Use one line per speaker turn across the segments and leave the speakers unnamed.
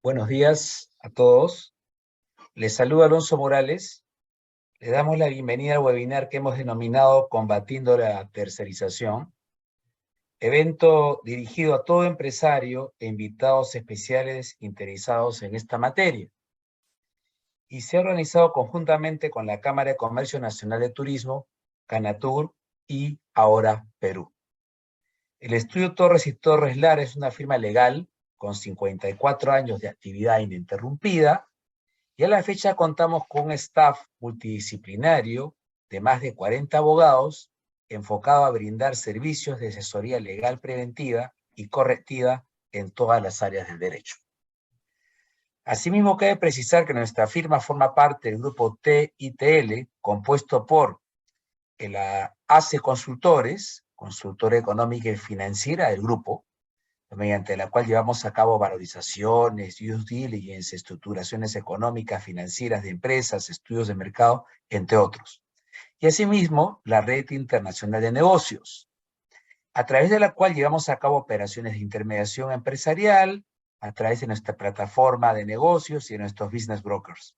Buenos días a todos. Les saluda Alonso Morales. Le damos la bienvenida al webinar que hemos denominado Combatiendo la Tercerización, evento dirigido a todo empresario e invitados especiales interesados en esta materia. Y se ha organizado conjuntamente con la Cámara de Comercio Nacional de Turismo, Canatur y Ahora Perú. El estudio Torres y Torres Lara es una firma legal con 54 años de actividad ininterrumpida. Y a la fecha contamos con un staff multidisciplinario de más de 40 abogados enfocado a brindar servicios de asesoría legal preventiva y correctiva en todas las áreas del derecho. Asimismo, cabe precisar que nuestra firma forma parte del grupo TITL, compuesto por la ACE Consultores, consultora económica y financiera del grupo, mediante la cual llevamos a cabo valorizaciones, due diligence, estructuraciones económicas, financieras de empresas, estudios de mercado, entre otros. Y asimismo, la Red Internacional de Negocios, a través de la cual llevamos a cabo operaciones de intermediación empresarial, a través de nuestra plataforma de negocios y de nuestros business brokers.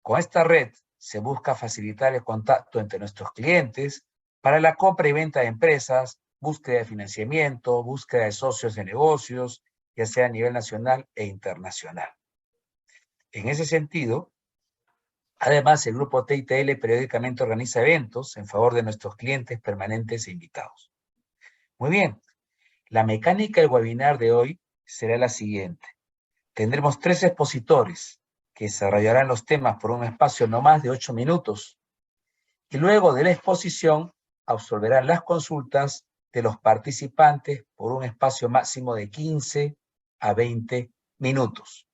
Con esta red se busca facilitar el contacto entre nuestros clientes para la compra y venta de empresas, búsqueda de financiamiento, búsqueda de socios de negocios, ya sea a nivel nacional e internacional. En ese sentido, además, el grupo TITL periódicamente organiza eventos en favor de nuestros clientes permanentes e invitados. Muy bien, la mecánica del webinar de hoy será la siguiente. Tendremos 3 expositores que desarrollarán los temas por un espacio no más de 8 minutos. Y luego de la exposición, absolverán las consultas de los participantes por un espacio máximo de 15 a 20 minutos.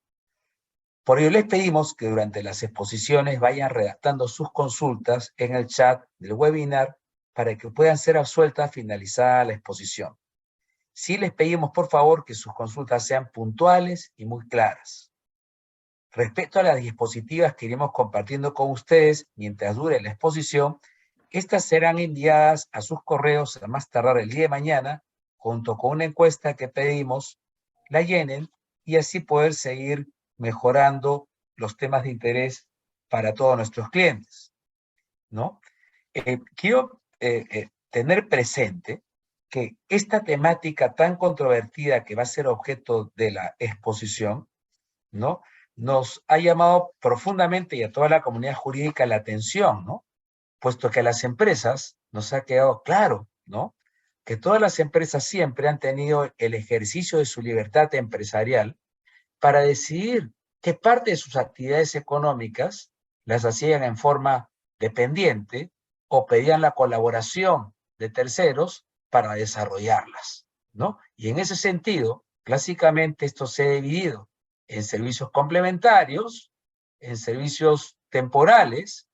Por ello les pedimos que durante las exposiciones vayan redactando sus consultas en el chat del webinar para que puedan ser absueltas finalizada la exposición. Sí les pedimos por favor que sus consultas sean puntuales y muy claras. Respecto a las diapositivas que iremos compartiendo con ustedes mientras dure la exposición, estas serán enviadas a sus correos a más tardar el día de mañana, junto con una encuesta que pedimos, la llenen y así poder seguir mejorando los temas de interés para todos nuestros clientes, ¿no? Quiero tener presente que esta temática tan controvertida que va a ser objeto de la exposición, ¿no?, nos ha llamado profundamente y a toda la comunidad jurídica la atención, ¿no? Puesto que a las empresas nos ha quedado claro, ¿no?, que todas las empresas siempre han tenido el ejercicio de su libertad empresarial para decidir qué parte de sus actividades económicas las hacían en forma dependiente o pedían la colaboración de terceros para desarrollarlas, ¿no? Y en ese sentido, clásicamente esto se ha dividido en servicios complementarios, en servicios temporales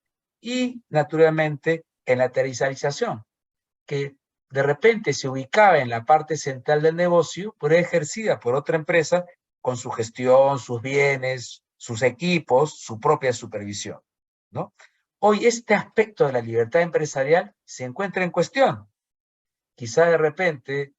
y, naturalmente, en la tercerización, que de repente se ubicaba en la parte central del negocio, pero ejercida por otra empresa con su gestión, sus bienes, sus equipos, su propia supervisión, ¿no? Hoy este aspecto de la libertad empresarial se encuentra en cuestión. Quizá de repente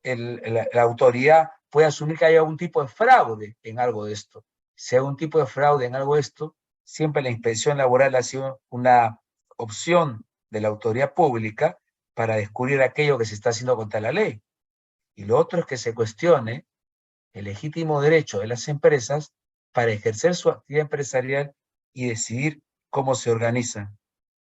la autoridad puede asumir que hay algún tipo de fraude en algo de esto. Si hay algún tipo de fraude en algo de esto, siempre la inspección laboral ha sido una opción de la autoridad pública para descubrir aquello que se está haciendo contra la ley. Y lo otro es que se cuestione el legítimo derecho de las empresas para ejercer su actividad empresarial y decidir cómo se organizan.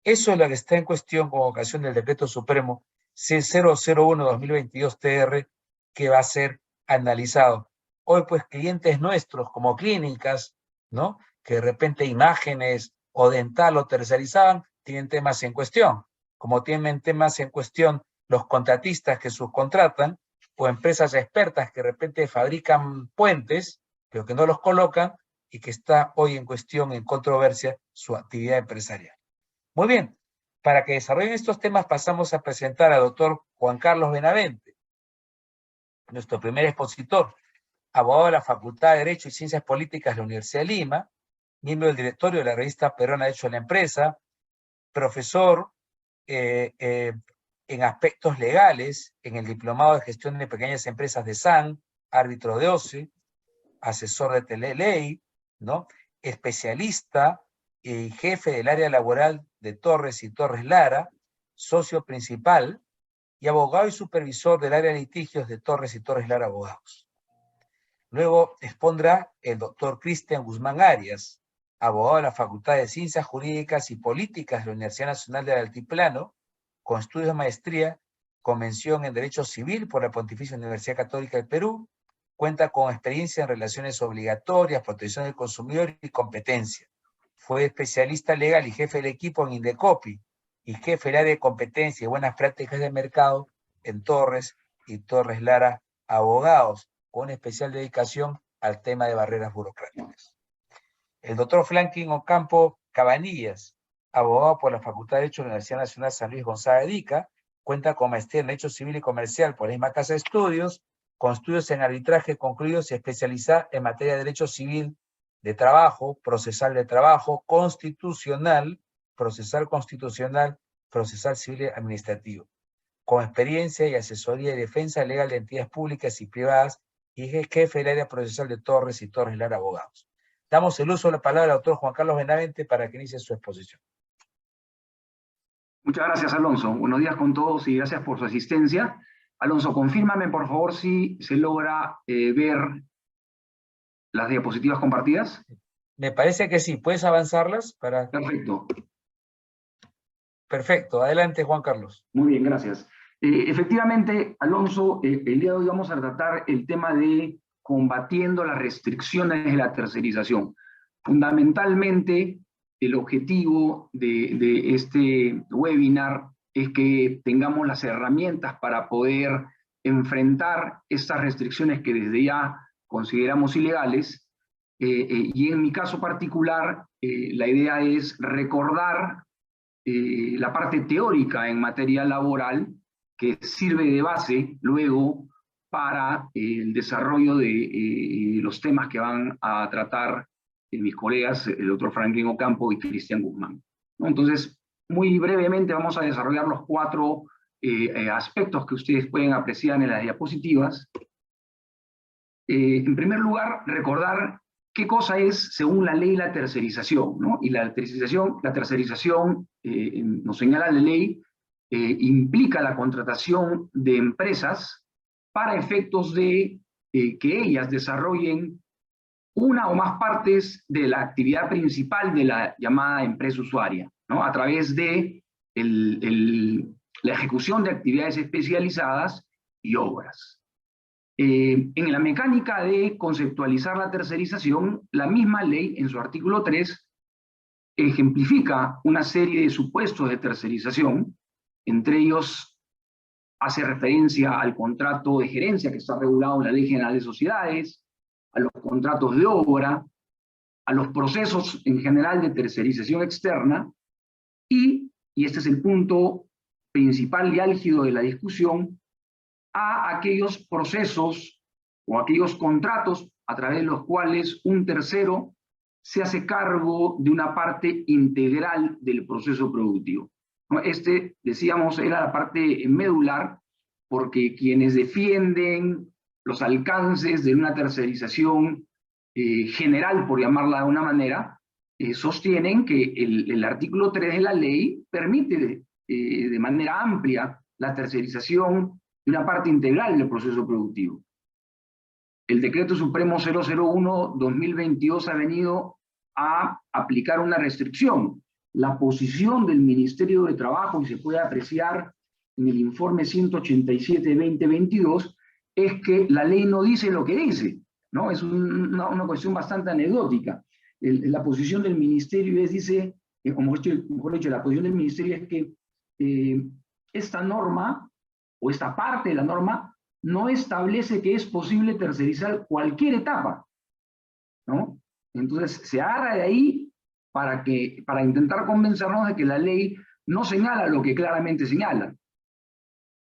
Eso es lo que está en cuestión con ocasión del Decreto Supremo C001-2022-TR, que va a ser analizado. Hoy, pues, clientes nuestros como clínicas, ¿no?, que de repente imágenes o dental o tercerizaban, tienen temas en cuestión. Como tienen temas en cuestión los contratistas que subcontratan o empresas expertas que de repente fabrican puentes, pero que no los colocan y que está hoy en cuestión, en controversia, su actividad empresarial. Muy bien, para que desarrollen estos temas pasamos a presentar al doctor Juan Carlos Benavente, nuestro primer expositor, abogado de la Facultad de Derecho y Ciencias Políticas de la Universidad de Lima, miembro del directorio de la revista Peruana de Derecho de la Empresa, profesor en aspectos legales en el Diplomado de Gestión de Pequeñas Empresas de SAN, árbitro de OCE, asesor de Teleley, ¿no? Especialista y jefe del área laboral de Torres y Torres Lara, socio principal y abogado y supervisor del área de litigios de Torres y Torres Lara Abogados. Luego expondrá el doctor Cristian Guzmán Arias, abogado de la Facultad de Ciencias Jurídicas y Políticas de la Universidad Nacional del Altiplano, con estudios de maestría, con mención en Derecho Civil por la Pontificia Universidad Católica del Perú, cuenta con experiencia en relaciones obligatorias, protección del consumidor y competencia. Fue especialista legal y jefe del equipo en Indecopi y jefe del área de competencia y buenas prácticas de mercado en Torres y Torres Lara Abogados, con especial dedicación al tema de barreras burocráticas. El doctor Franklin Ocampo Cabanillas, abogado por la Facultad de Derecho de la Universidad Nacional San Luis Gonzaga de Ica, cuenta con maestría en Derecho Civil y Comercial por la misma Casa de Estudios, con estudios en arbitraje concluidos y especializada en materia de Derecho Civil de Trabajo, Procesal de Trabajo, Constitucional, Procesal Constitucional, Procesal Civil y Administrativo, con experiencia y asesoría y defensa legal de entidades públicas y privadas y es jefe del área procesal de Torres y Torres Lara Abogados. Damos el uso de la palabra al doctor Juan Carlos Benavente para que inicie su exposición.
Muchas gracias, Alonso. Buenos días con todos y gracias por su asistencia. Alonso, confírmame, por favor, si se logra ver las diapositivas compartidas.
Me parece que sí. ¿Puedes avanzarlas?
Perfecto.
Perfecto. Adelante, Juan Carlos.
Muy bien, gracias. Efectivamente, Alonso, el día de hoy vamos a tratar el tema de combatiendo las restricciones de la tercerización. Fundamentalmente, el objetivo de este webinar es que tengamos las herramientas para poder enfrentar estas restricciones que desde ya consideramos ilegales. Y en mi caso particular, la idea es recordar la parte teórica en materia laboral que sirve de base luego para el desarrollo de los temas que van a tratar mis colegas, el doctor Franklin Ocampo y Cristian Guzmán, ¿no? Entonces, muy brevemente vamos a desarrollar los cuatro aspectos que ustedes pueden apreciar en las diapositivas. En primer lugar, recordar qué cosa es, según la ley, la tercerización, ¿no? Y la tercerización nos señala la ley, implica la contratación de empresas para efectos de que ellas desarrollen una o más partes de la actividad principal de la llamada empresa usuaria, ¿no? A través de la ejecución de actividades especializadas y obras. En la mecánica de conceptualizar la tercerización, la misma ley, en su artículo 3, ejemplifica una serie de supuestos de tercerización, entre ellos hace referencia al contrato de gerencia que está regulado en la Ley General de Sociedades, a los contratos de obra, a los procesos en general de tercerización externa, y este es el punto principal y álgido de la discusión, a aquellos procesos o aquellos contratos a través de los cuales un tercero se hace cargo de una parte integral del proceso productivo, ¿no? Este, decíamos, era la parte medular, porque quienes defienden los alcances de una tercerización general, por llamarla de una manera, sostienen que el artículo 3 de la ley permite de manera amplia la tercerización de una parte integral del proceso productivo. El Decreto Supremo 001-2022 ha venido a aplicar una restricción. La posición del Ministerio de Trabajo, y se puede apreciar en el informe 187-2022, es que la ley no dice lo que dice, ¿no? Es una cuestión bastante anecdótica. La posición del Ministerio dice, mejor dicho, la posición del Ministerio es que esta norma, o esta parte de la norma, no establece que es posible tercerizar cualquier etapa, ¿no? Entonces se agarra de ahí para intentar convencernos de que la ley no señala lo que claramente señala.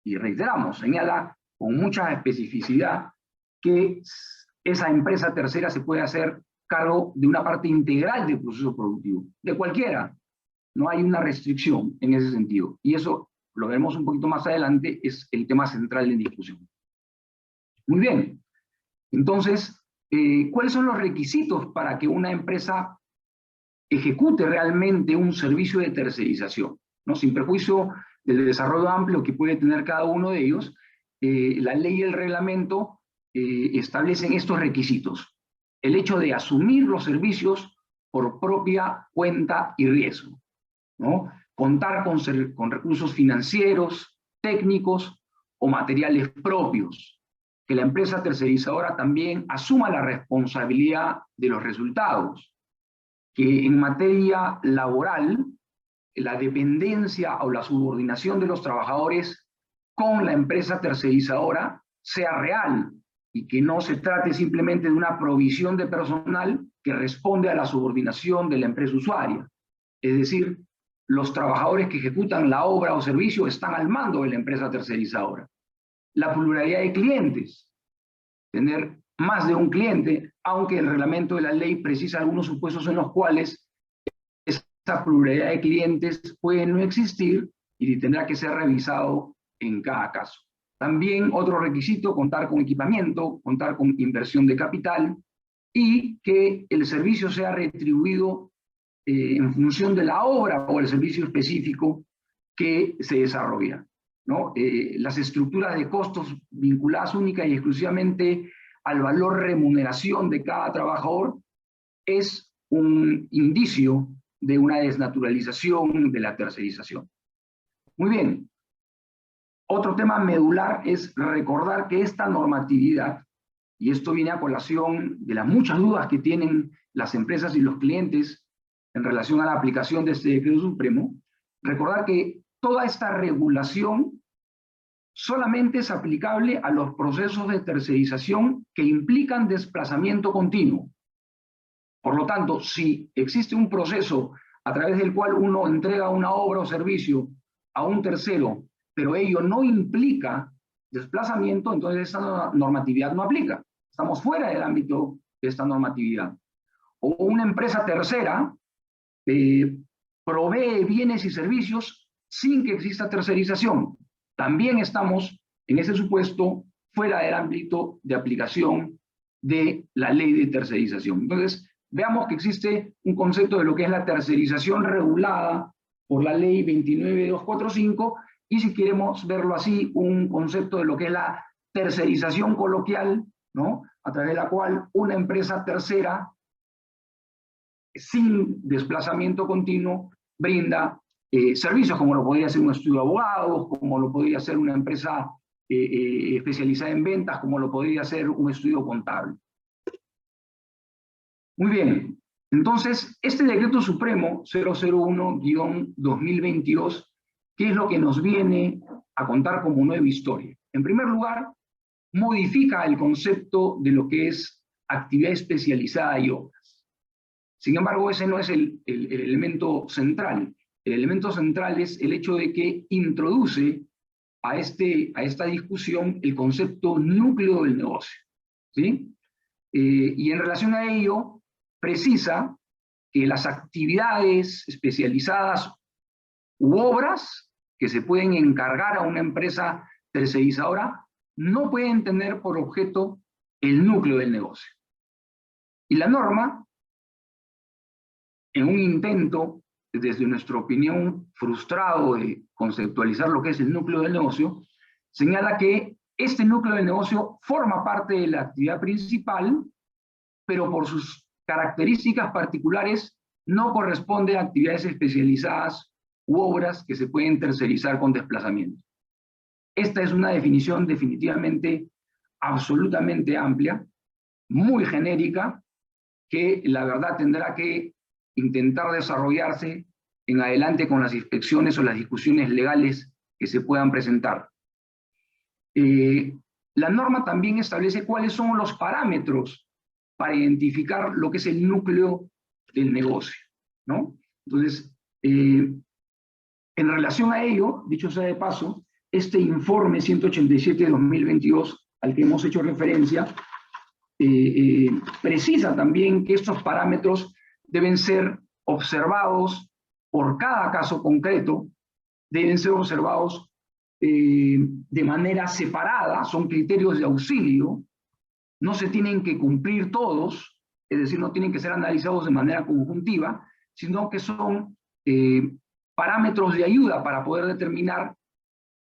Y reiteramos, señala con mucha especificidad que esa empresa tercera se puede hacer cargo de una parte integral del proceso productivo, de cualquiera. No hay una restricción en ese sentido. Y eso, lo veremos un poquito más adelante, es el tema central en discusión. Muy bien. Entonces, ¿Cuáles son los requisitos para que una empresa ejecute realmente un servicio de tercerización? ¿No? Sin perjuicio del desarrollo amplio que puede tener cada uno de ellos, la ley y el reglamento establecen estos requisitos. El hecho de asumir los servicios por propia cuenta y riesgo, ¿no? Contar con recursos financieros, técnicos o materiales propios. Que la empresa tercerizadora también asuma la responsabilidad de los resultados. Que en materia laboral, la dependencia o la subordinación de los trabajadores con la empresa tercerizadora sea real y que no se trate simplemente de una provisión de personal que responde a la subordinación de la empresa usuaria. Es decir, los trabajadores que ejecutan la obra o servicio están al mando de la empresa tercerizadora. La pluralidad de clientes, tener más de un cliente, aunque el reglamento de la ley precisa algunos supuestos en los cuales esa pluralidad de clientes puede no existir y tendrá que ser revisado en cada caso. También otro requisito, contar con equipamiento, contar con inversión de capital y que el servicio sea retribuido en función de la obra o el servicio específico que se desarrolla, ¿no? Las estructuras de costos vinculadas única y exclusivamente al valor remuneración de cada trabajador es un indicio de una desnaturalización de la tercerización. Muy bien. Otro tema medular es recordar que esta normatividad, y esto viene a colación de las muchas dudas que tienen las empresas y los clientes en relación a la aplicación de este decreto supremo, recordar que toda esta regulación solamente es aplicable a los procesos de tercerización que implican desplazamiento continuo. Por lo tanto, si existe un proceso a través del cual uno entrega una obra o servicio a un tercero, pero ello no implica desplazamiento, entonces esta normatividad no aplica. Estamos fuera del ámbito de esta normatividad. O una empresa tercera provee bienes y servicios sin que exista tercerización. También estamos, en ese supuesto, fuera del ámbito de aplicación de la ley de tercerización. Entonces, veamos que existe un concepto de lo que es la tercerización regulada por la ley 29245 y, si queremos verlo así, un concepto de lo que es la tercerización coloquial, ¿no? A través de la cual una empresa tercera sin desplazamiento continuo brinda servicios como lo podría ser un estudio de abogados, como lo podría ser una empresa especializada en ventas, como lo podría ser un estudio contable. Muy bien, entonces este decreto supremo 001-2022, ¿qué es lo que nos viene a contar como nueva historia? En primer lugar, modifica el concepto de lo que es actividad especializada y obras. Sin embargo, ese no es el elemento central. El elemento central es el hecho de que introduce a esta discusión el concepto núcleo del negocio, ¿sí? Y en relación a ello, precisa que las actividades especializadas u obras que se pueden encargar a una empresa tercerizadora no pueden tener por objeto el núcleo del negocio. Y la norma, en un intento, desde nuestra opinión, frustrado de conceptualizar lo que es el núcleo del negocio, señala que este núcleo del negocio forma parte de la actividad principal, pero por sus características particulares no corresponde a actividades especializadas u obras que se pueden tercerizar con desplazamiento. Esta es una definición definitivamente absolutamente amplia, muy genérica, que la verdad tendrá que intentar desarrollarse en adelante con las inspecciones o las discusiones legales que se puedan presentar. La norma también establece cuáles son los parámetros para identificar lo que es el núcleo del negocio, ¿no? Entonces, en relación a ello, dicho sea de paso, este informe 187 de 2022 al que hemos hecho referencia, precisa también que estos parámetros deben ser observados por cada caso concreto, deben ser observados de manera separada, son criterios de auxilio, no se tienen que cumplir todos, es decir, no tienen que ser analizados de manera conjuntiva, sino que son parámetros de ayuda para poder determinar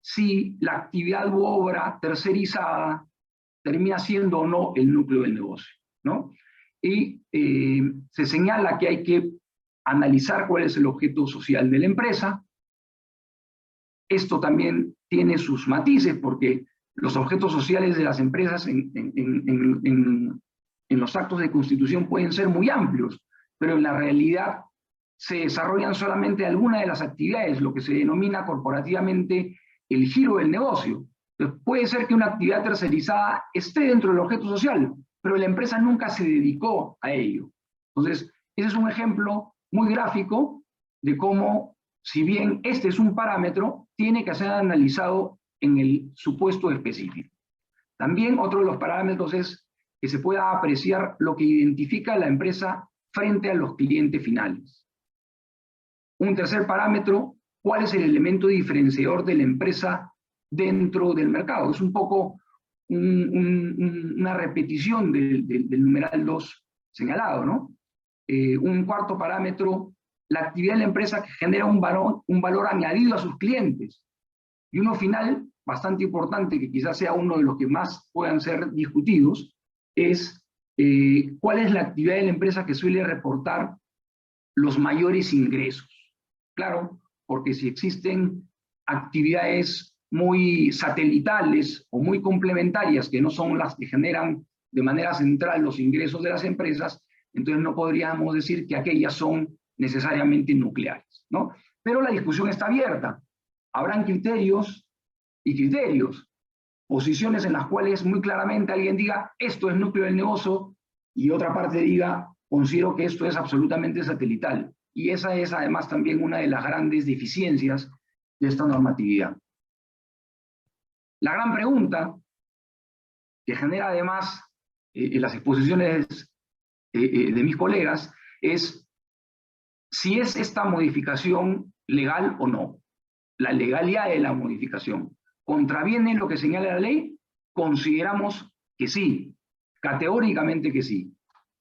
si la actividad u obra tercerizada termina siendo o no el núcleo del negocio, ¿no? Y se señala que hay que analizar cuál es el objeto social de la empresa. Esto también tiene sus matices, porque los objetos sociales de las empresas en los actos de constitución pueden ser muy amplios, pero en la realidad se desarrollan solamente algunas de las actividades, lo que se denomina corporativamente el giro del negocio. Entonces, puede ser que una actividad tercerizada esté dentro del objeto social, pero la empresa nunca se dedicó a ello. Entonces, ese es un ejemplo muy gráfico de cómo, si bien este es un parámetro, tiene que ser analizado en el supuesto específico. También otro de los parámetros es que se pueda apreciar lo que identifica a la empresa frente a los clientes finales. Un tercer parámetro, ¿cuál es el elemento diferenciador de la empresa dentro del mercado? Es un poco una repetición del numeral 2 señalado, ¿no? Un cuarto parámetro, la actividad de la empresa que genera un valor añadido a sus clientes. Y uno final, bastante importante, que quizás sea uno de los que más puedan ser discutidos, es cuál es la actividad de la empresa que suele reportar los mayores ingresos. Claro, porque si existen actividades muy satelitales o muy complementarias que no son las que generan de manera central los ingresos de las empresas, entonces no podríamos decir que aquellas son necesariamente nucleares, ¿no? Pero la discusión está abierta. Habrán criterios y criterios, posiciones en las cuales muy claramente alguien diga esto es núcleo del negocio y otra parte diga considero que esto es absolutamente satelital. Y esa es además también una de las grandes deficiencias de esta normatividad. La gran pregunta que genera además las exposiciones de mis colegas es si es esta modificación legal o no. La legalidad de la modificación. ¿Contraviene lo que señala la ley? Consideramos que sí, categóricamente que sí.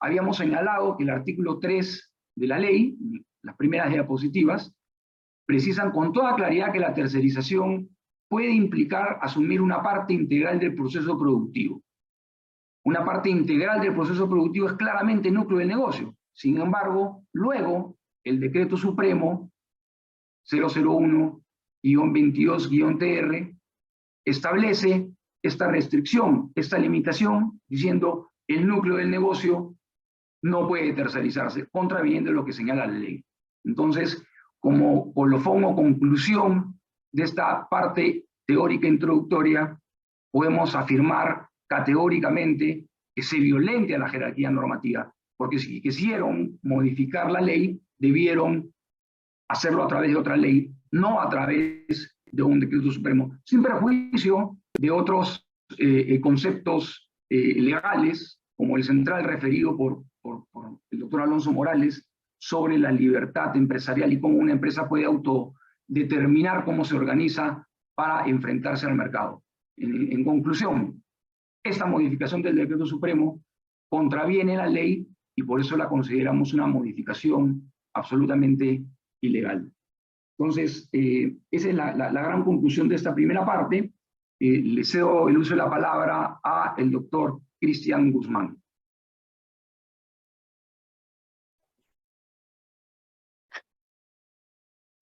Habíamos señalado que el artículo 3 de la ley, las primeras diapositivas, precisan con toda claridad que la tercerización puede implicar asumir una parte integral del proceso productivo. Una parte integral del proceso productivo es claramente el núcleo del negocio. Sin embargo, luego, el Decreto Supremo 001-22-TR establece esta restricción, esta limitación, diciendo el núcleo del negocio no puede tercerizarse, contraviniendo lo que señala la ley. Entonces, como colofón o conclusión de esta parte teórica introductoria, podemos afirmar categóricamente que se violenta la jerarquía normativa, porque si quisieron modificar la ley, debieron hacerlo a través de otra ley, no a través de un decreto supremo, sin perjuicio de otros conceptos legales, como el central referido por el doctor Alonso Morales, sobre la libertad empresarial y cómo una empresa puede autodeterminar cómo se organiza para enfrentarse al mercado. En conclusión, esta modificación del decreto supremo contraviene la ley y por eso la consideramos una modificación absolutamente ilegal. Entonces, esa es la gran conclusión de esta primera parte. Le cedo el uso de la palabra a el doctor Cristian Guzmán.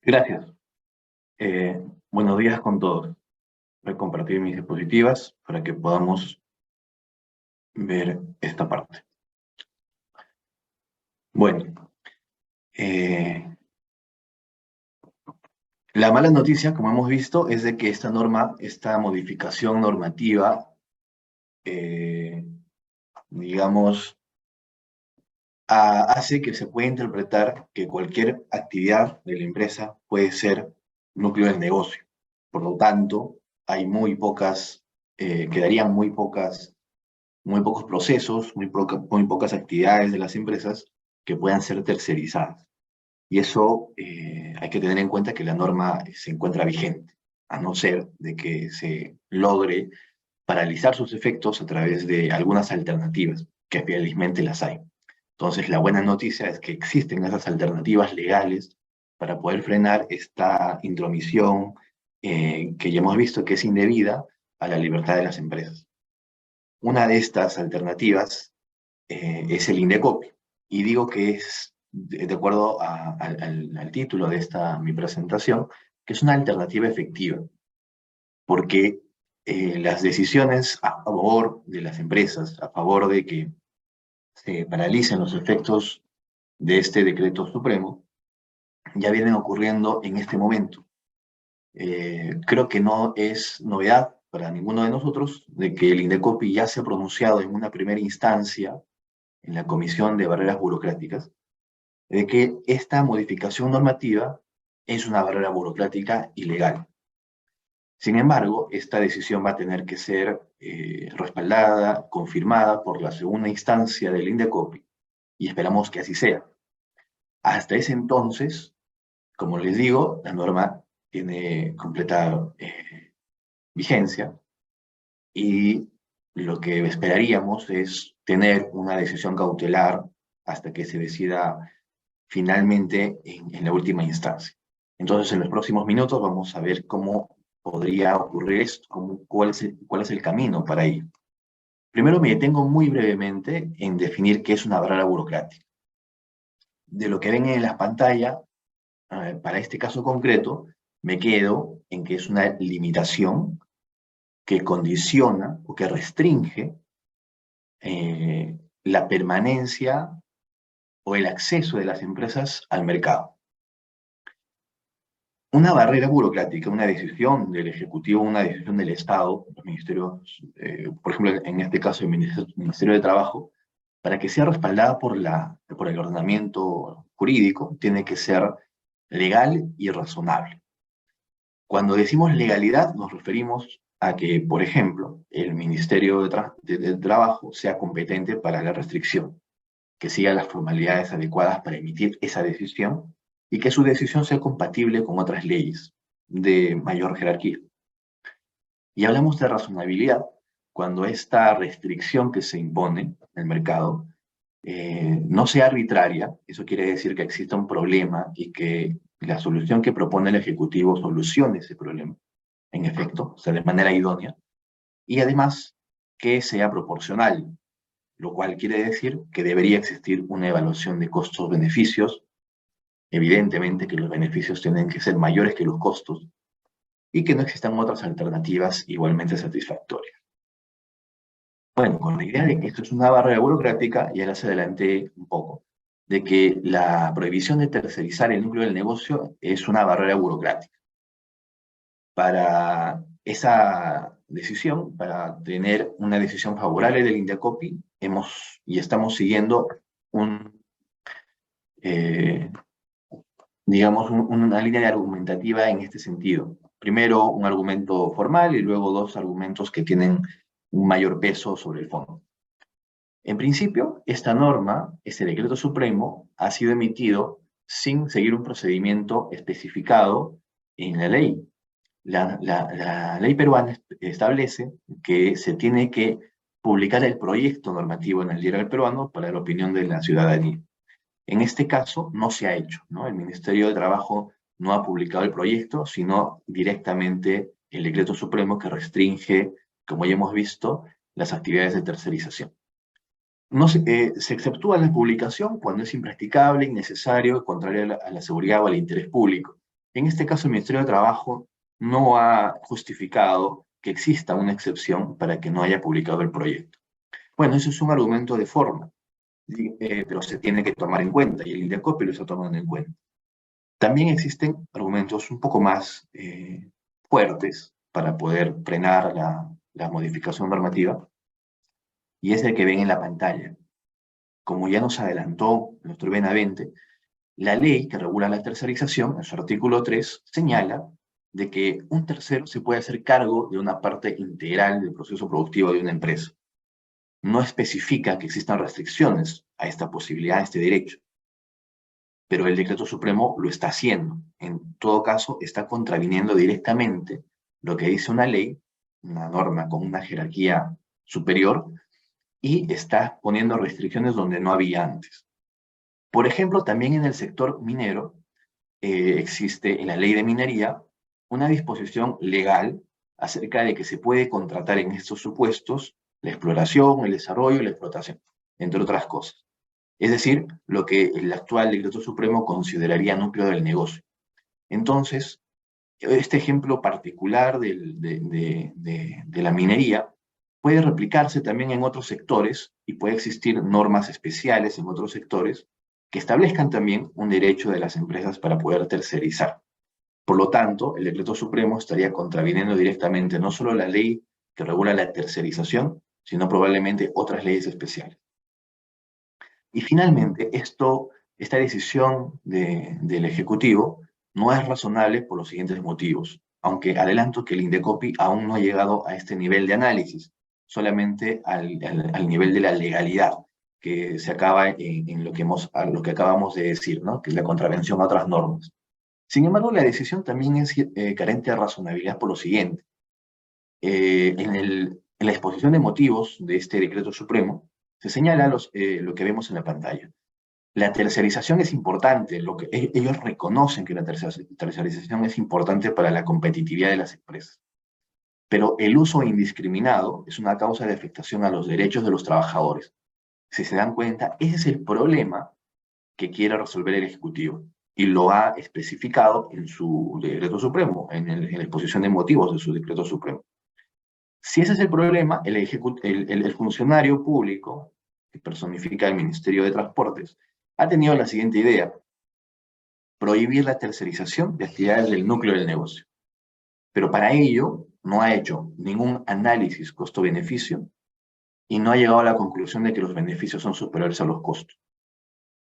Gracias. Buenos días con todos. Voy a compartir mis diapositivas para que podamos ver esta parte. Bueno, la mala noticia, como hemos visto, es de que esta modificación normativa, digamos, hace que se pueda interpretar que cualquier actividad de la empresa puede ser núcleo del negocio. Por lo tanto, hay quedarían muy pocos procesos, muy pocas actividades de las empresas que puedan ser tercerizadas. Y eso hay que tener en cuenta que la norma se encuentra vigente, a no ser de que se logre paralizar sus efectos a través de algunas alternativas, que felizmente las hay. Entonces, la buena noticia es que existen esas alternativas legales para poder frenar esta intromisión que ya hemos visto que es indebida a la libertad de las empresas. Una de estas alternativas es el Indecopi. Y digo que es, de acuerdo al título de mi presentación, que es una alternativa efectiva, porque las decisiones a favor de las empresas, a favor de que se paralicen los efectos de este decreto supremo, ya vienen ocurriendo en este momento. Creo que no es novedad para ninguno de nosotros de que el Indecopi ya se ha pronunciado en una primera instancia en la Comisión de Barreras Burocráticas, de que esta modificación normativa es una barrera burocrática ilegal. Sin embargo, esta decisión va a tener que ser respaldada, confirmada por la segunda instancia del Indecopi, y esperamos que así sea. Hasta ese entonces, como les digo, la norma tiene completa vigencia, y lo que esperaríamos es tener una decisión cautelar hasta que se decida finalmente en la última instancia. Entonces, en los próximos minutos vamos a ver cómo podría ocurrir esto, cuál es el camino para ello. Primero me detengo muy brevemente en definir qué es una barrera burocrática. De lo que ven en la pantalla, para este caso concreto, me quedo en que es una limitación que condiciona o que restringe la permanencia o el acceso de las empresas al mercado. Una barrera burocrática, una decisión del Ejecutivo, una decisión del Estado, los ministerios, por ejemplo, en este caso el Ministerio de Trabajo, para que sea respaldada por el ordenamiento jurídico, tiene que ser legal y razonable. Cuando decimos legalidad, nos referimos a que, por ejemplo, el Ministerio de Trabajo sea competente para la restricción, que siga las formalidades adecuadas para emitir esa decisión y que su decisión sea compatible con otras leyes de mayor jerarquía. Y hablamos de razonabilidad cuando esta restricción que se impone en el mercado no sea arbitraria. Eso quiere decir que exista un problema y que la solución que propone el Ejecutivo solucione ese problema, en efecto, o sea, de manera idónea, y además que sea proporcional, lo cual quiere decir que debería existir una evaluación de costos-beneficios, evidentemente que los beneficios tienen que ser mayores que los costos, y que no existan otras alternativas igualmente satisfactorias. Bueno, con la idea de que esto es una barrera burocrática, ya les adelanté un poco, de que la prohibición de tercerizar el núcleo del negocio es una barrera burocrática. Para esa decisión, para tener una decisión favorable del Indecopi, estamos siguiendo digamos, una línea argumentativa en este sentido. Primero, un argumento formal y luego dos argumentos que tienen un mayor peso sobre el fondo. En principio, esta norma, este decreto supremo, ha sido emitido sin seguir un procedimiento especificado en la ley. La ley peruana establece que se tiene que publicar el proyecto normativo en el Diario Peruano para la opinión de la ciudadanía. En este caso no se ha hecho, ¿no? El Ministerio de Trabajo no ha publicado el proyecto, sino directamente el decreto supremo que restringe, como ya hemos visto, las actividades de tercerización. No se exceptúa la publicación cuando es impracticable, innecesario, contrario a la seguridad o al interés público. En este caso, el Ministerio de Trabajo no ha justificado que exista una excepción para que no haya publicado el proyecto. Bueno, eso es un argumento de forma, pero se tiene que tomar en cuenta, y el Indecopi lo está tomando en cuenta. También existen argumentos un poco más fuertes para poder frenar la modificación normativa, y es el que ven en la pantalla. Como ya nos adelantó el doctor Benavente, la ley que regula la tercerización, en su artículo 3, señala de que un tercero se puede hacer cargo de una parte integral del proceso productivo de una empresa. No especifica que existan restricciones a esta posibilidad, a este derecho, pero el decreto supremo lo está haciendo. En todo caso, está contraviniendo directamente lo que dice una ley una norma con una jerarquía superior, y está poniendo restricciones donde no había antes. Por ejemplo, también en el sector minero existe en la ley de minería una disposición legal acerca de que se puede contratar en estos supuestos la exploración, el desarrollo y la explotación, entre otras cosas. Es decir, lo que el actual decreto supremo consideraría núcleo del negocio. Entonces, este ejemplo particular de la minería puede replicarse también en otros sectores y puede existir normas especiales en otros sectores que establezcan también un derecho de las empresas para poder tercerizar. Por lo tanto, el decreto supremo estaría contraviniendo directamente no solo la ley que regula la tercerización, sino probablemente otras leyes especiales. Y finalmente, esta decisión del Ejecutivo no es razonable por los siguientes motivos, aunque adelanto que el Indecopi aún no ha llegado a este nivel de análisis, solamente al nivel de la legalidad, que se acaba en lo que acabamos de decir, ¿no? Que es la contravención a otras normas. Sin embargo, la decisión también es carente de razonabilidad por lo siguiente. En la exposición de motivos de este decreto supremo, se señala lo que vemos en la pantalla. La tercerización es importante, ellos reconocen que la tercerización es importante para la competitividad de las empresas. Pero el uso indiscriminado es una causa de afectación a los derechos de los trabajadores. Si se dan cuenta, ese es el problema que quiere resolver el Ejecutivo. Y lo ha especificado en su decreto supremo, en la exposición de motivos de su decreto supremo. Si ese es el problema, el funcionario público, que personifica el Ministerio de Transportes, ha tenido la siguiente idea: prohibir la tercerización de actividades del núcleo del negocio. Pero para ello no ha hecho ningún análisis costo-beneficio y no ha llegado a la conclusión de que los beneficios son superiores a los costos.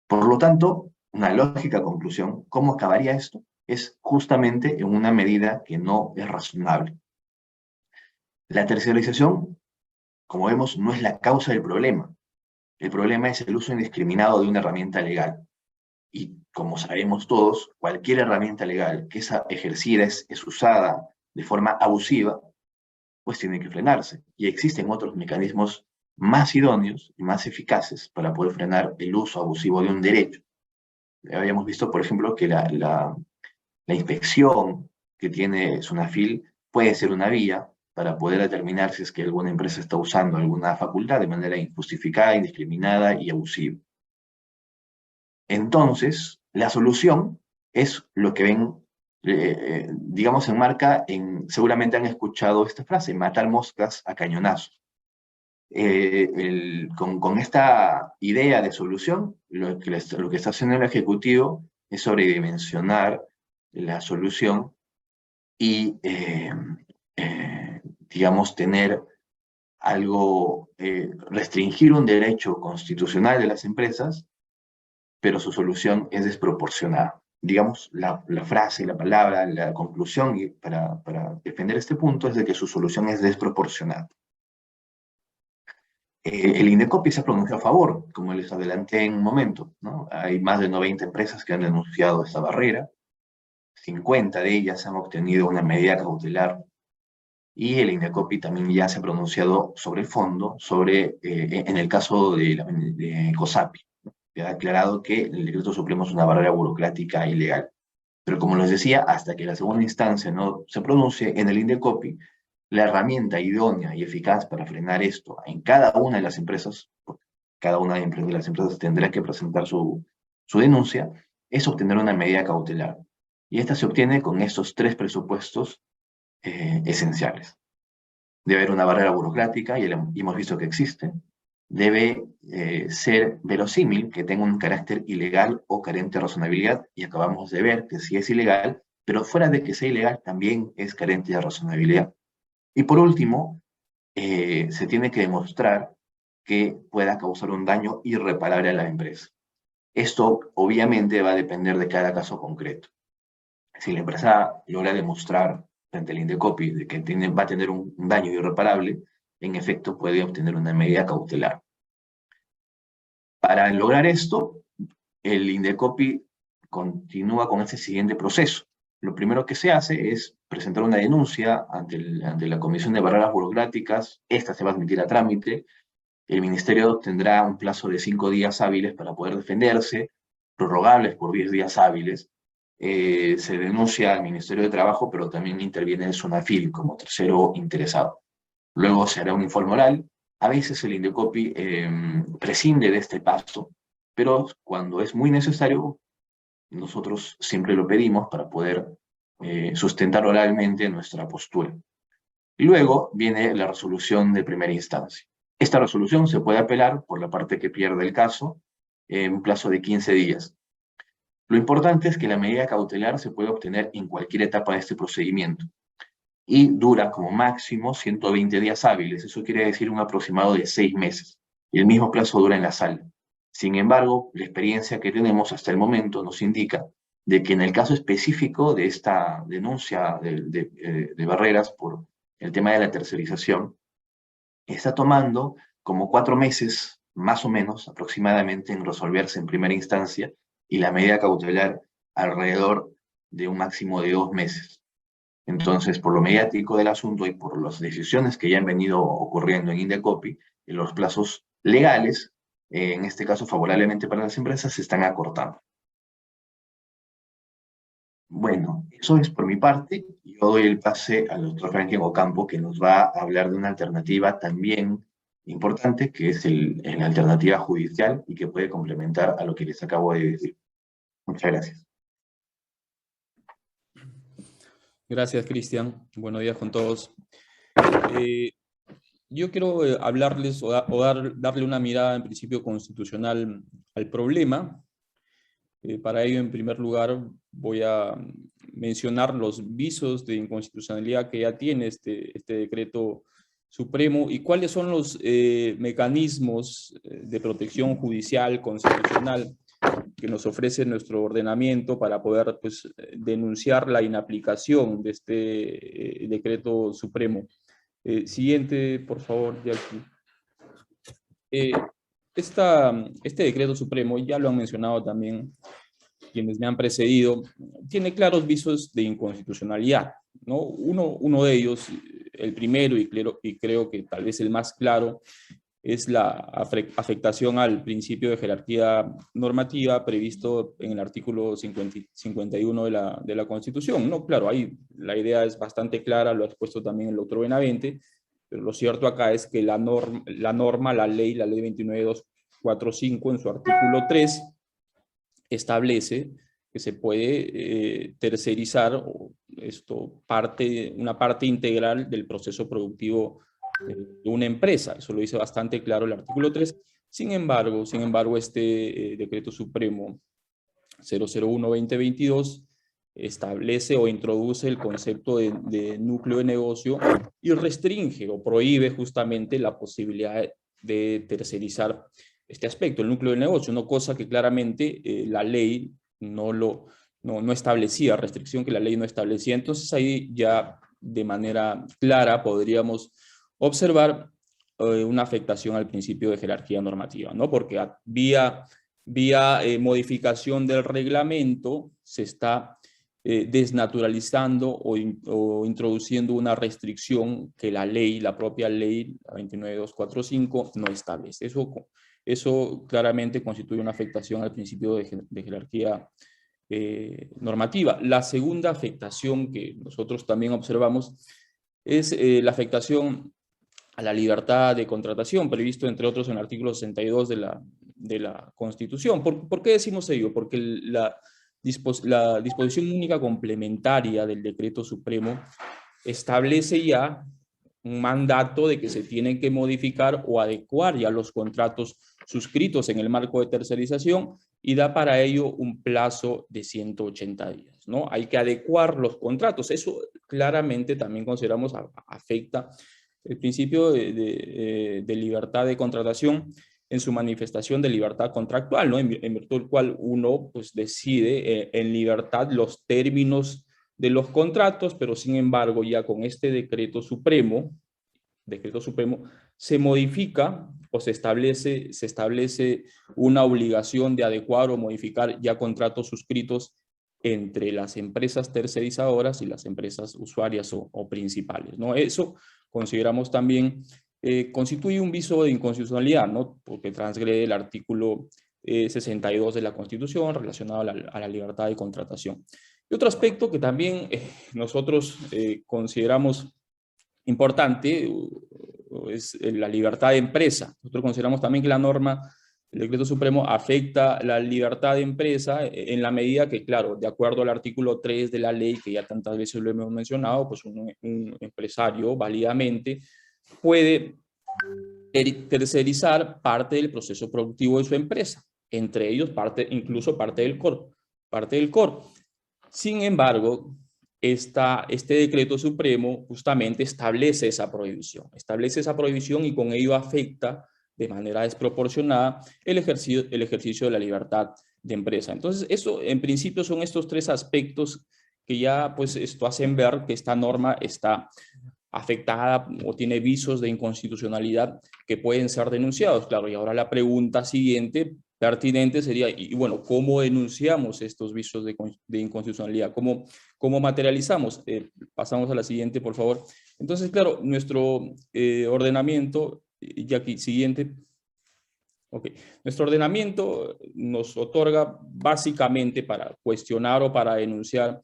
Por lo tanto, una lógica conclusión, ¿cómo acabaría esto? Es justamente en una medida que no es razonable. La tercerización, como vemos, no es la causa del problema. El problema es el uso indiscriminado de una herramienta legal. Y como sabemos todos, cualquier herramienta legal que es ejercida, es usada de forma abusiva, pues tiene que frenarse. Y existen otros mecanismos más idóneos y más eficaces para poder frenar el uso abusivo de un derecho. Habíamos visto, por ejemplo, que la inspección que tiene SUNAFIL puede ser una vía para poder determinar si es que alguna empresa está usando alguna facultad de manera injustificada, indiscriminada y abusiva. Entonces, la solución es lo que ven, digamos, se enmarca seguramente han escuchado esta frase: matar moscas a cañonazos. Con esta idea de solución, lo que está haciendo el Ejecutivo es sobredimensionar la solución y, digamos, tener algo, restringir un derecho constitucional de las empresas, pero su solución es desproporcionada. Digamos, la frase, la palabra, la conclusión para defender este punto es de que su solución es desproporcionada. El Indecopi se ha pronunciado a favor, como les adelanté en un momento, ¿no? Hay más de 90 empresas que han denunciado esta barrera, 50 de ellas han obtenido una medida cautelar, y el Indecopi también ya se ha pronunciado sobre el fondo, en el caso de COSAPI, ¿no? Que ha aclarado que el decreto supremo es una barrera burocrática ilegal. Pero como les decía, hasta que la segunda instancia no se pronuncie en el Indecopi, la herramienta idónea y eficaz para frenar esto en cada una de las empresas, porque cada una de las empresas tendrá que presentar su denuncia, es obtener una medida cautelar. Y esta se obtiene con estos 3 presupuestos esenciales. Debe haber una barrera burocrática, y hemos visto que existe. Debe ser verosímil, que tenga un carácter ilegal o carente de razonabilidad, y acabamos de ver que sí es ilegal, pero fuera de que sea ilegal también es carente de razonabilidad. Y por último, se tiene que demostrar que pueda causar un daño irreparable a la empresa. Esto obviamente va a depender de cada caso concreto. Si la empresa logra demostrar frente al Indecopi de que va a tener un daño irreparable, en efecto puede obtener una medida cautelar. Para lograr esto, el Indecopi continúa con ese siguiente proceso. Lo primero que se hace es presentar una denuncia ante la Comisión de Barreras Burocráticas. Esta se va a admitir a trámite. El Ministerio tendrá un plazo de 5 días hábiles para poder defenderse, prorrogables por 10 días hábiles. Se denuncia al Ministerio de Trabajo, pero también interviene el SUNAFIL como tercero interesado. Luego se hará un informe oral. A veces el Indecopi prescinde de este paso, pero cuando es muy necesario, nosotros siempre lo pedimos para poder sustentar oralmente nuestra postura. Luego viene la resolución de primera instancia. Esta resolución se puede apelar por la parte que pierde el caso en un plazo de 15 días. Lo importante es que la medida cautelar se puede obtener en cualquier etapa de este procedimiento y dura como máximo 120 días hábiles. Eso quiere decir un aproximado de 6 meses. El mismo plazo dura en la sala. Sin embargo, la experiencia que tenemos hasta el momento nos indica de que en el caso específico de esta denuncia de Barreras por el tema de la tercerización, está tomando como 4 meses, más o menos, aproximadamente, en resolverse en primera instancia, y la medida cautelar alrededor de un máximo de 2 meses. Entonces, por lo mediático del asunto y por las decisiones que ya han venido ocurriendo en Indecopi, los plazos legales, en este caso favorablemente para las empresas, se están acortando. Bueno, eso es por mi parte. Yo doy el pase al doctor Franklin Ocampo, que nos va a hablar de una alternativa también importante, que es la alternativa judicial y que puede complementar a lo que les acabo de decir. Muchas gracias.
Gracias, Cristian. Buenos días con todos. Yo quiero hablarles darle una mirada en principio constitucional al problema. Para ello, en primer lugar, voy a mencionar los visos de inconstitucionalidad que ya tiene este decreto supremo y cuáles son los mecanismos de protección judicial constitucional que nos ofrece nuestro ordenamiento para poder pues, denunciar la inaplicación de este decreto supremo. Siguiente, por favor, Jackie. Este decreto supremo, ya lo han mencionado también quienes me han precedido, tiene claros visos de inconstitucionalidad, ¿no? Uno de ellos, el primero y creo que tal vez el más claro, es la afectación al principio de jerarquía normativa previsto en el artículo 51 de la Constitución, ¿no? Claro, ahí la idea es bastante clara, lo ha expuesto también el doctor Benavente, pero lo cierto acá es que la ley 29245 en su artículo 3 establece que se puede tercerizar una parte integral del proceso productivo de una empresa. Eso lo dice bastante claro el artículo 3. Sin embargo, este decreto supremo 001-2022 establece o introduce el concepto de núcleo de negocio y restringe o prohíbe justamente la posibilidad de tercerizar este aspecto, el núcleo de negocio, una cosa que claramente la ley no establecía, restricción que la ley no establecía. Entonces ahí ya de manera clara podríamos observar una afectación al principio de jerarquía normativa, ¿no? Porque vía modificación del reglamento se está desnaturalizando o introduciendo una restricción que la propia ley, la 29245, no establece. Eso claramente constituye una afectación al principio de jerarquía normativa. La segunda afectación que nosotros también observamos es la afectación a la libertad de contratación, previsto entre otros en el artículo 62 de la Constitución. ¿Por qué decimos ello? Porque la disposición única complementaria del decreto supremo establece ya un mandato de que se tienen que modificar o adecuar ya los contratos suscritos en el marco de tercerización y da para ello un plazo de 180 días, ¿no? Hay que adecuar los contratos. Eso claramente también consideramos afecta el principio de libertad de contratación en su manifestación de libertad contractual, ¿no? En virtud del cual uno pues, decide en libertad los términos de los contratos, pero sin embargo ya con este decreto supremo se modifica o se establece una obligación de adecuar o modificar ya contratos suscritos entre las empresas tercerizadoras y las empresas usuarias o principales, ¿no? Eso consideramos también constituye un viso de inconstitucionalidad, ¿no? Porque transgrede el artículo 62 de la Constitución relacionado a la libertad de contratación. Y otro aspecto que también nosotros consideramos importante es la libertad de empresa. Nosotros consideramos también que la norma, el decreto supremo, afecta la libertad de empresa en la medida que, claro, de acuerdo al artículo 3 de la ley, que ya tantas veces lo hemos mencionado, pues un empresario válidamente puede tercerizar parte del proceso productivo de su empresa, entre ellos incluso parte del core. Sin embargo, este decreto supremo justamente establece esa prohibición y con ello afecta de manera desproporcionada el ejercicio de la libertad de empresa. Entonces, eso en principio son estos tres aspectos que ya pues esto hacen ver que esta norma está afectada o tiene visos de inconstitucionalidad que pueden ser denunciados. Claro, y ahora la pregunta siguiente pertinente sería, y bueno, ¿cómo denunciamos estos visos de inconstitucionalidad? ¿Cómo materializamos? Pasamos a la siguiente, por favor. Entonces, claro, nuestro ordenamiento, y aquí, siguiente. Ok, nuestro ordenamiento nos otorga básicamente para cuestionar o para denunciar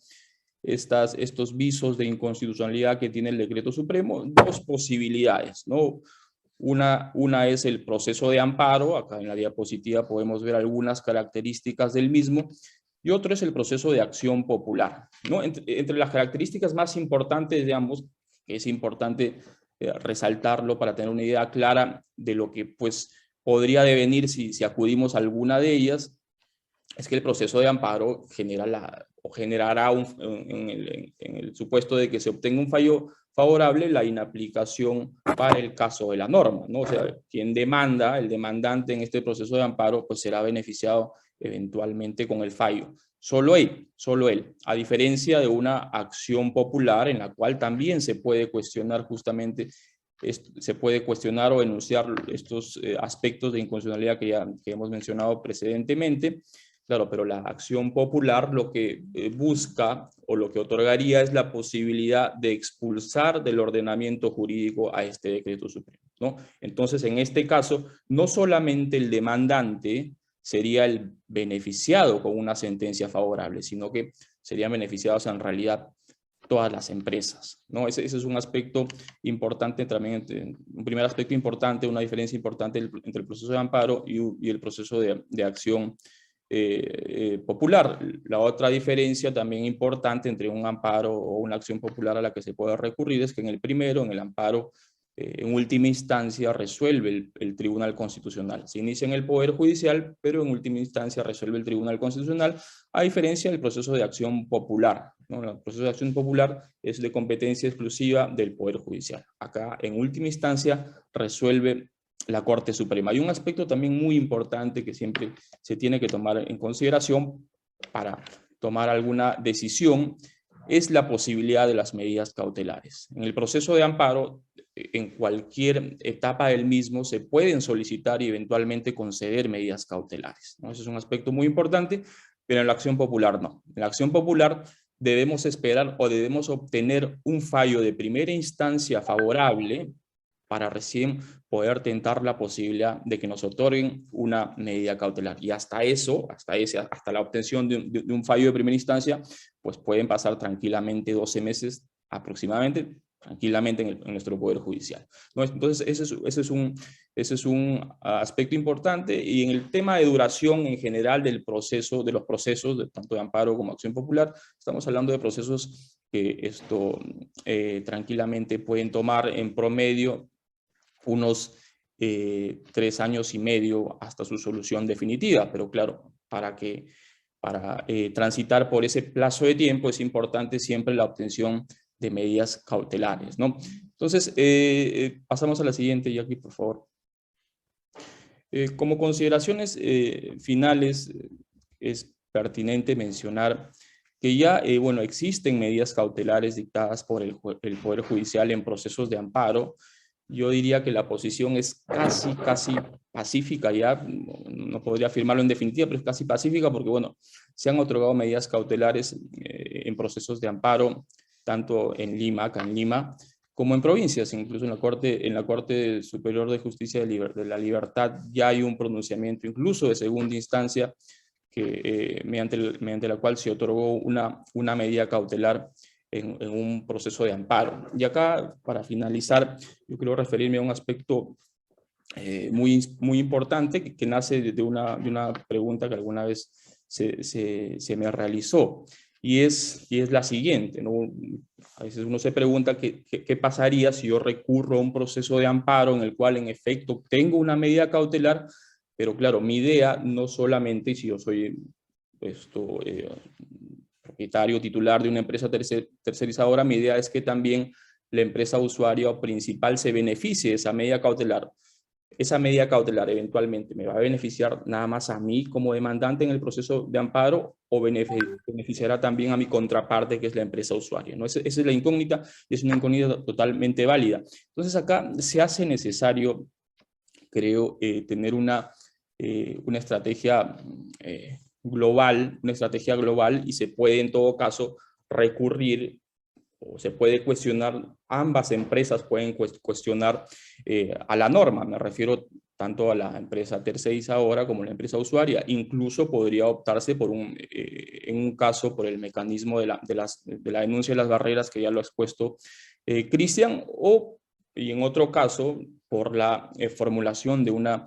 estos visos de inconstitucionalidad que tiene el decreto supremo, dos posibilidades, ¿no? Una es el proceso de amparo, acá en la diapositiva podemos ver algunas características del mismo, y otro es el proceso de acción popular, ¿no? Entre las características más importantes de ambos, que es importante resaltarlo para tener una idea clara de lo que pues podría devenir si acudimos a alguna de ellas, es que el proceso de amparo generará en el supuesto de que se obtenga un fallo favorable, la inaplicación para el caso de la norma, ¿no? O sea, quien demanda, el demandante en este proceso de amparo, pues será beneficiado eventualmente con el fallo. Solo él, a diferencia de una acción popular en la cual también se puede cuestionar justamente se puede cuestionar o denunciar estos aspectos de inconstitucionalidad que hemos mencionado precedentemente. Claro, pero la acción popular lo que busca o lo que otorgaría es la posibilidad de expulsar del ordenamiento jurídico a este decreto supremo, ¿no? Entonces, en este caso, no solamente el demandante sería el beneficiado con una sentencia favorable, sino que serían beneficiados en realidad todas las empresas, ¿no? Ese es un aspecto importante también, un primer aspecto importante, una diferencia importante entre el proceso de amparo y el proceso de acción popular. La otra diferencia también importante entre un amparo o una acción popular a la que se puede recurrir es que en el primero, en el amparo, en última instancia resuelve el Tribunal Constitucional. Se inicia en el Poder Judicial, pero en última instancia resuelve el Tribunal Constitucional, a diferencia del proceso de acción popular, ¿no? El proceso de acción popular es de competencia exclusiva del Poder Judicial. Acá, en última instancia, resuelve la Corte Suprema. Hay un aspecto también muy importante que siempre se tiene que tomar en consideración para tomar alguna decisión, es la posibilidad de las medidas cautelares. En el proceso de amparo, en cualquier etapa del mismo, se pueden solicitar y eventualmente conceder medidas cautelares, ¿no? Ese es un aspecto muy importante, pero en la acción popular no. En la acción popular debemos esperar o debemos obtener un fallo de primera instancia favorable para recién poder tentar la posibilidad de que nos otorguen una medida cautelar. Y hasta la obtención de un fallo de primera instancia, pues pueden pasar tranquilamente 12 meses aproximadamente, tranquilamente en nuestro Poder Judicial, ¿no? Entonces, ese es un aspecto importante. Y en el tema de duración en general de los procesos, tanto de amparo como acción popular, estamos hablando de procesos que tranquilamente pueden tomar en promedio unos 3 años y medio hasta su solución definitiva, pero claro, para transitar por ese plazo de tiempo es importante siempre la obtención de medidas cautelares, ¿no? Entonces, pasamos a la siguiente, Jackie, por favor. Como consideraciones finales, es pertinente mencionar que ya, bueno, existen medidas cautelares dictadas por el Poder Judicial en procesos de amparo, yo diría que la posición es casi pacífica ya, no podría afirmarlo en definitiva, pero es casi pacífica porque, bueno, se han otorgado medidas cautelares en procesos de amparo, tanto en Lima, acá en Lima, como en provincias, incluso en la Corte Superior de Justicia de la Libertad ya hay un pronunciamiento, incluso de segunda instancia, que, mediante la cual se otorgó una medida cautelar en un proceso de amparo. Y acá, para finalizar, yo quiero referirme a un aspecto muy importante que nace de una pregunta que alguna vez se me realizó, y es la siguiente, ¿no? A veces uno se pregunta qué pasaría si yo recurro a un proceso de amparo en el cual en efecto tengo una medida cautelar, pero claro, mi idea no solamente, si yo soy propietario, titular de una empresa tercerizadora, mi idea es que también la empresa usuaria o principal se beneficie de esa medida cautelar. Esa medida cautelar eventualmente me va a beneficiar nada más a mí como demandante en el proceso de amparo o beneficiará también a mi contraparte, que es la empresa usuaria, ¿no? Esa es la incógnita, y es una incógnita totalmente válida. Entonces acá se hace necesario, creo, tener una estrategia global, y se puede en todo caso recurrir o se puede cuestionar, ambas empresas pueden cuestionar a la norma, me refiero tanto a la empresa tercerizadora como a la empresa usuaria. Incluso podría optarse por en un caso por el mecanismo de la denuncia de las barreras, que ya lo ha expuesto Cristian, y en otro caso por la formulación de una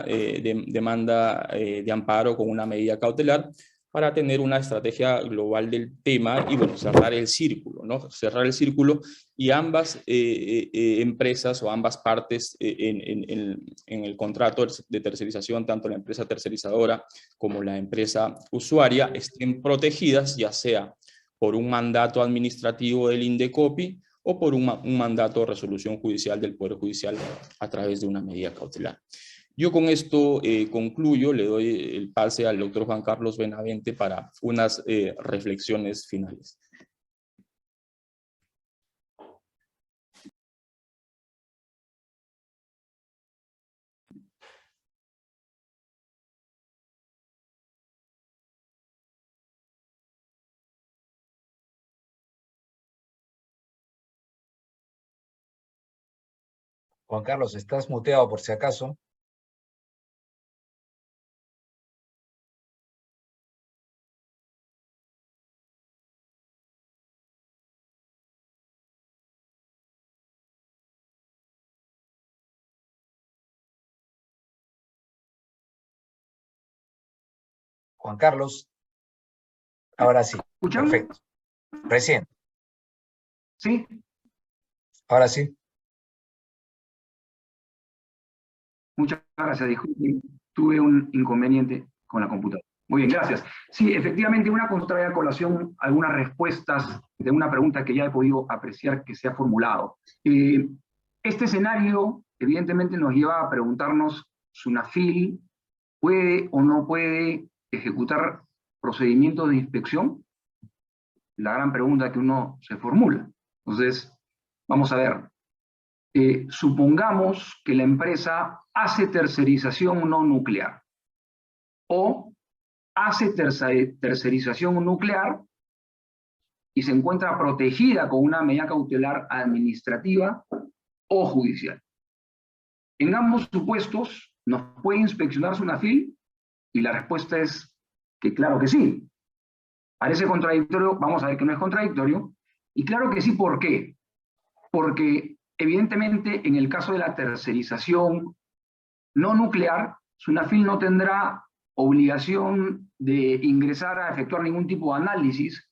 demanda de amparo con una medida cautelar, para tener una estrategia global del tema y, bueno, cerrar el círculo, ¿no? Cerrar el círculo, y ambas empresas o ambas partes en el contrato de tercerización, tanto la empresa tercerizadora como la empresa usuaria, estén protegidas, ya sea por un mandato administrativo del INDECOPI o por un mandato de resolución judicial del Poder Judicial a través de una medida cautelar. Yo con esto concluyo, le doy el pase al doctor Juan Carlos Benavente para unas reflexiones finales.
Juan Carlos, estás muteado por si acaso. Juan Carlos, ahora sí.
¿Escuchan?
Perfecto. Recién.
¿Sí?
Ahora sí.
Muchas gracias, disculpen, tuve un inconveniente con la computadora. Muy bien, gracias. Sí, efectivamente, una consulta de colación, algunas respuestas de una pregunta que ya he podido apreciar que se ha formulado. Este escenario, evidentemente, nos lleva a preguntarnos: ¿SUNAFIL puede o no puede ejecutar procedimientos de inspección? La gran pregunta que uno se formula. Entonces, vamos a ver. Supongamos que la empresa hace tercerización no nuclear o hace tercerización nuclear y se encuentra protegida con una medida cautelar administrativa o judicial. En ambos supuestos, ¿nos puede inspeccionar SUNAFIL? Y la respuesta es que claro que sí. Parece contradictorio, vamos a ver que no es contradictorio. Y claro que sí, ¿por qué? Porque evidentemente en el caso de la tercerización no nuclear, SUNAFIL no tendrá obligación de ingresar a efectuar ningún tipo de análisis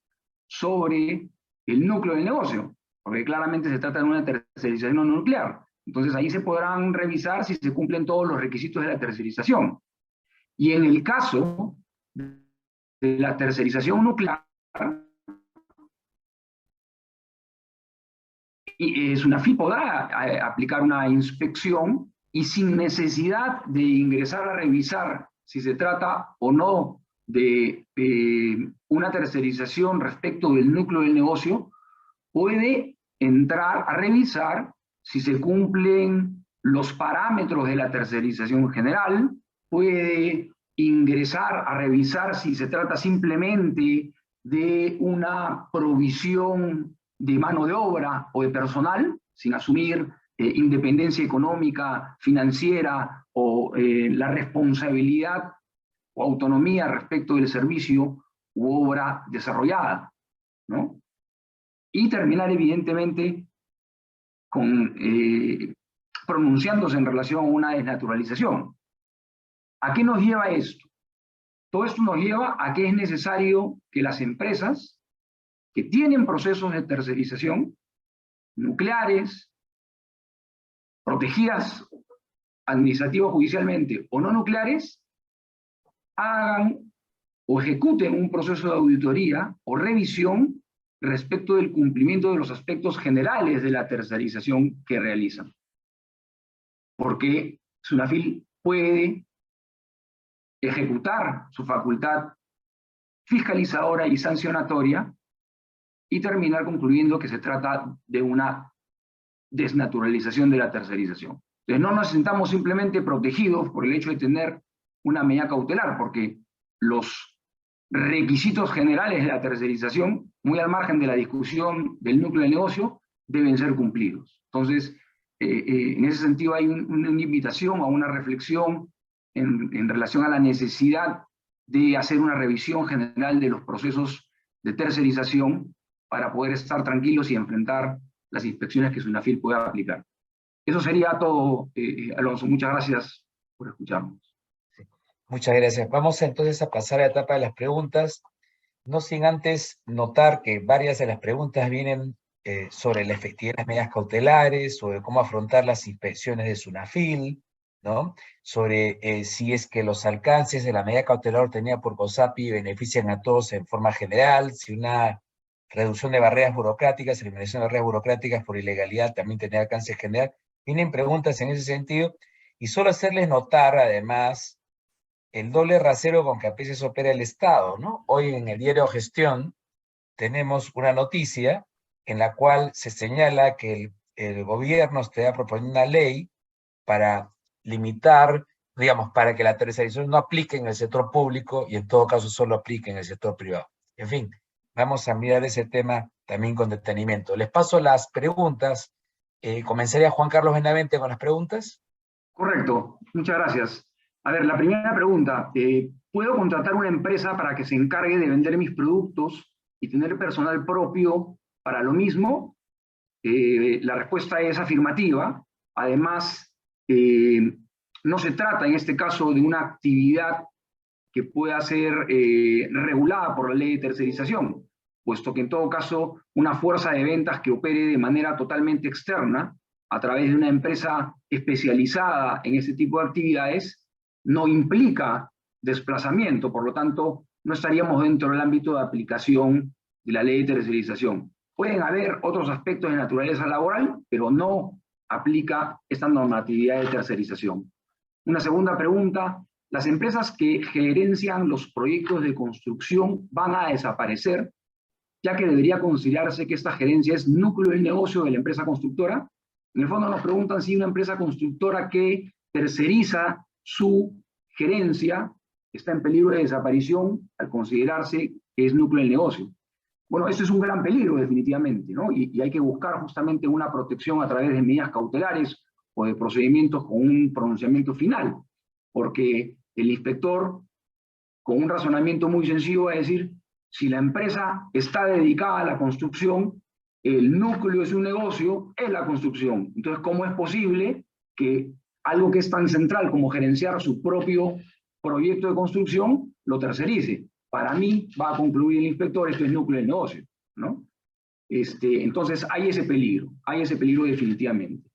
sobre el núcleo del negocio, porque claramente se trata de una tercerización no nuclear. Entonces ahí se podrán revisar si se cumplen todos los requisitos de la tercerización. Y en el caso de la tercerización nuclear, SUNAFIL podrá aplicar una inspección y sin necesidad de ingresar a revisar si se trata o no de una tercerización respecto del núcleo del negocio, puede entrar a revisar si se cumplen los parámetros de la tercerización general, puede ingresar a revisar si se trata simplemente de una provisión de mano de obra o de personal, sin asumir independencia económica, financiera o la responsabilidad o autonomía respecto del servicio u obra desarrollada, ¿no? Y terminar evidentemente con pronunciándose en relación a una desnaturalización. ¿A qué nos lleva esto? Todo esto nos lleva a que es necesario que las empresas que tienen procesos de tercerización nucleares, protegidas administrativa judicialmente o no nucleares, hagan o ejecuten un proceso de auditoría o revisión respecto del cumplimiento de los aspectos generales de la tercerización que realizan. Porque SUNAFIL puede ejecutar su facultad fiscalizadora y sancionatoria y terminar concluyendo que se trata de una desnaturalización de la tercerización. Entonces no nos sintamos simplemente protegidos por el hecho de tener una medida cautelar, porque los requisitos generales de la tercerización, muy al margen de la discusión del núcleo de negocio, deben ser cumplidos. Entonces, en ese sentido hay una invitación a una reflexión en relación a la necesidad de hacer una revisión general de los procesos de tercerización para poder estar tranquilos y enfrentar las inspecciones que SUNAFIL pueda aplicar. Eso sería todo, Alonso. Muchas gracias por escucharnos.
Muchas gracias. Vamos entonces a pasar a la etapa de las preguntas, no sin antes notar que varias de las preguntas vienen sobre la efectividad de las medidas cautelares, sobre cómo afrontar las inspecciones de SUNAFIL, ¿no? Sobre si es que los alcances de la medida cautelar obtenida por COSAPI benefician a todos en forma general, si una reducción de barreras burocráticas, eliminación de barreras burocráticas por ilegalidad también tiene alcance general. Vienen preguntas en ese sentido, y solo hacerles notar, además, el doble rasero con que a veces opera el Estado, ¿no? Hoy en el diario Gestión tenemos una noticia en la cual se señala que el gobierno está proponiendo una ley para limitar, digamos, para que la tercerización no aplique en el sector público y en todo caso solo aplique en el sector privado. En fin, vamos a mirar ese tema también con detenimiento. Les paso las preguntas. ¿Comenzaría Juan Carlos Benavente con las preguntas?
Correcto, muchas gracias. A ver, la primera pregunta, ¿puedo contratar una empresa para que se encargue de vender mis productos y tener personal propio para lo mismo? La respuesta es afirmativa. Además, no se trata en este caso de una actividad que pueda ser regulada por la ley de tercerización, puesto que en todo caso una fuerza de ventas que opere de manera totalmente externa a través de una empresa especializada en este tipo de actividades no implica desplazamiento, por lo tanto no estaríamos dentro del ámbito de aplicación de la ley de tercerización. Pueden haber otros aspectos de naturaleza laboral, pero no aplica esta normatividad de tercerización. Una segunda pregunta, ¿las empresas que gerencian los proyectos de construcción van a desaparecer, ya que debería considerarse que esta gerencia es núcleo del negocio de la empresa constructora? En el fondo nos preguntan si una empresa constructora que terceriza su gerencia está en peligro de desaparición al considerarse que es núcleo del negocio. Bueno, eso es un gran peligro definitivamente, ¿no? Y hay que buscar justamente una protección a través de medidas cautelares o de procedimientos con un pronunciamiento final, porque el inspector, con un razonamiento muy sencillo, va a decir, si la empresa está dedicada a la construcción, el núcleo de su negocio es la construcción. Entonces, ¿cómo es posible que algo que es tan central como gerenciar su propio proyecto de construcción lo tercerice? Para mí, va a concluir el inspector, esto es núcleo del negocio, ¿no? Entonces, hay ese peligro definitivamente.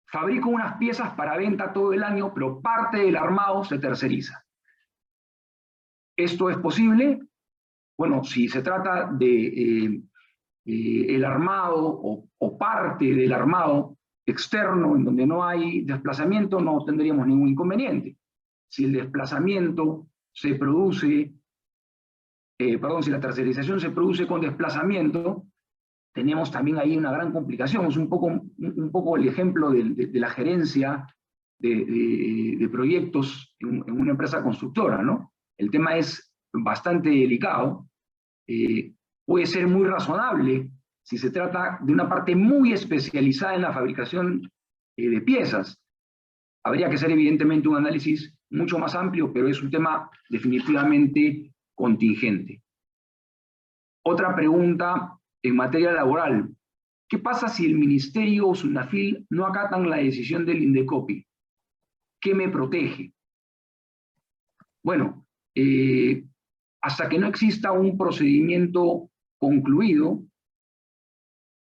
Fabrico unas piezas para venta todo el año, pero parte del armado se terceriza. ¿Esto es posible? Bueno, si se trata de el armado o parte del armado externo en donde no hay desplazamiento, no tendríamos ningún inconveniente. Si el desplazamiento se produce si la tercerización se produce con desplazamiento, tenemos también ahí una gran complicación. Es un poco el ejemplo de la gerencia de proyectos en una empresa constructora, ¿no? El tema es bastante delicado. Puede ser muy razonable si se trata de una parte muy especializada en la fabricación de piezas. Habría que hacer evidentemente un análisis mucho más amplio, pero es un tema definitivamente contingente. Otra pregunta en materia laboral. ¿Qué pasa si el Ministerio o SUNAFIL no acatan la decisión del INDECOPI? ¿Qué me protege? Bueno, hasta que no exista un procedimiento concluido,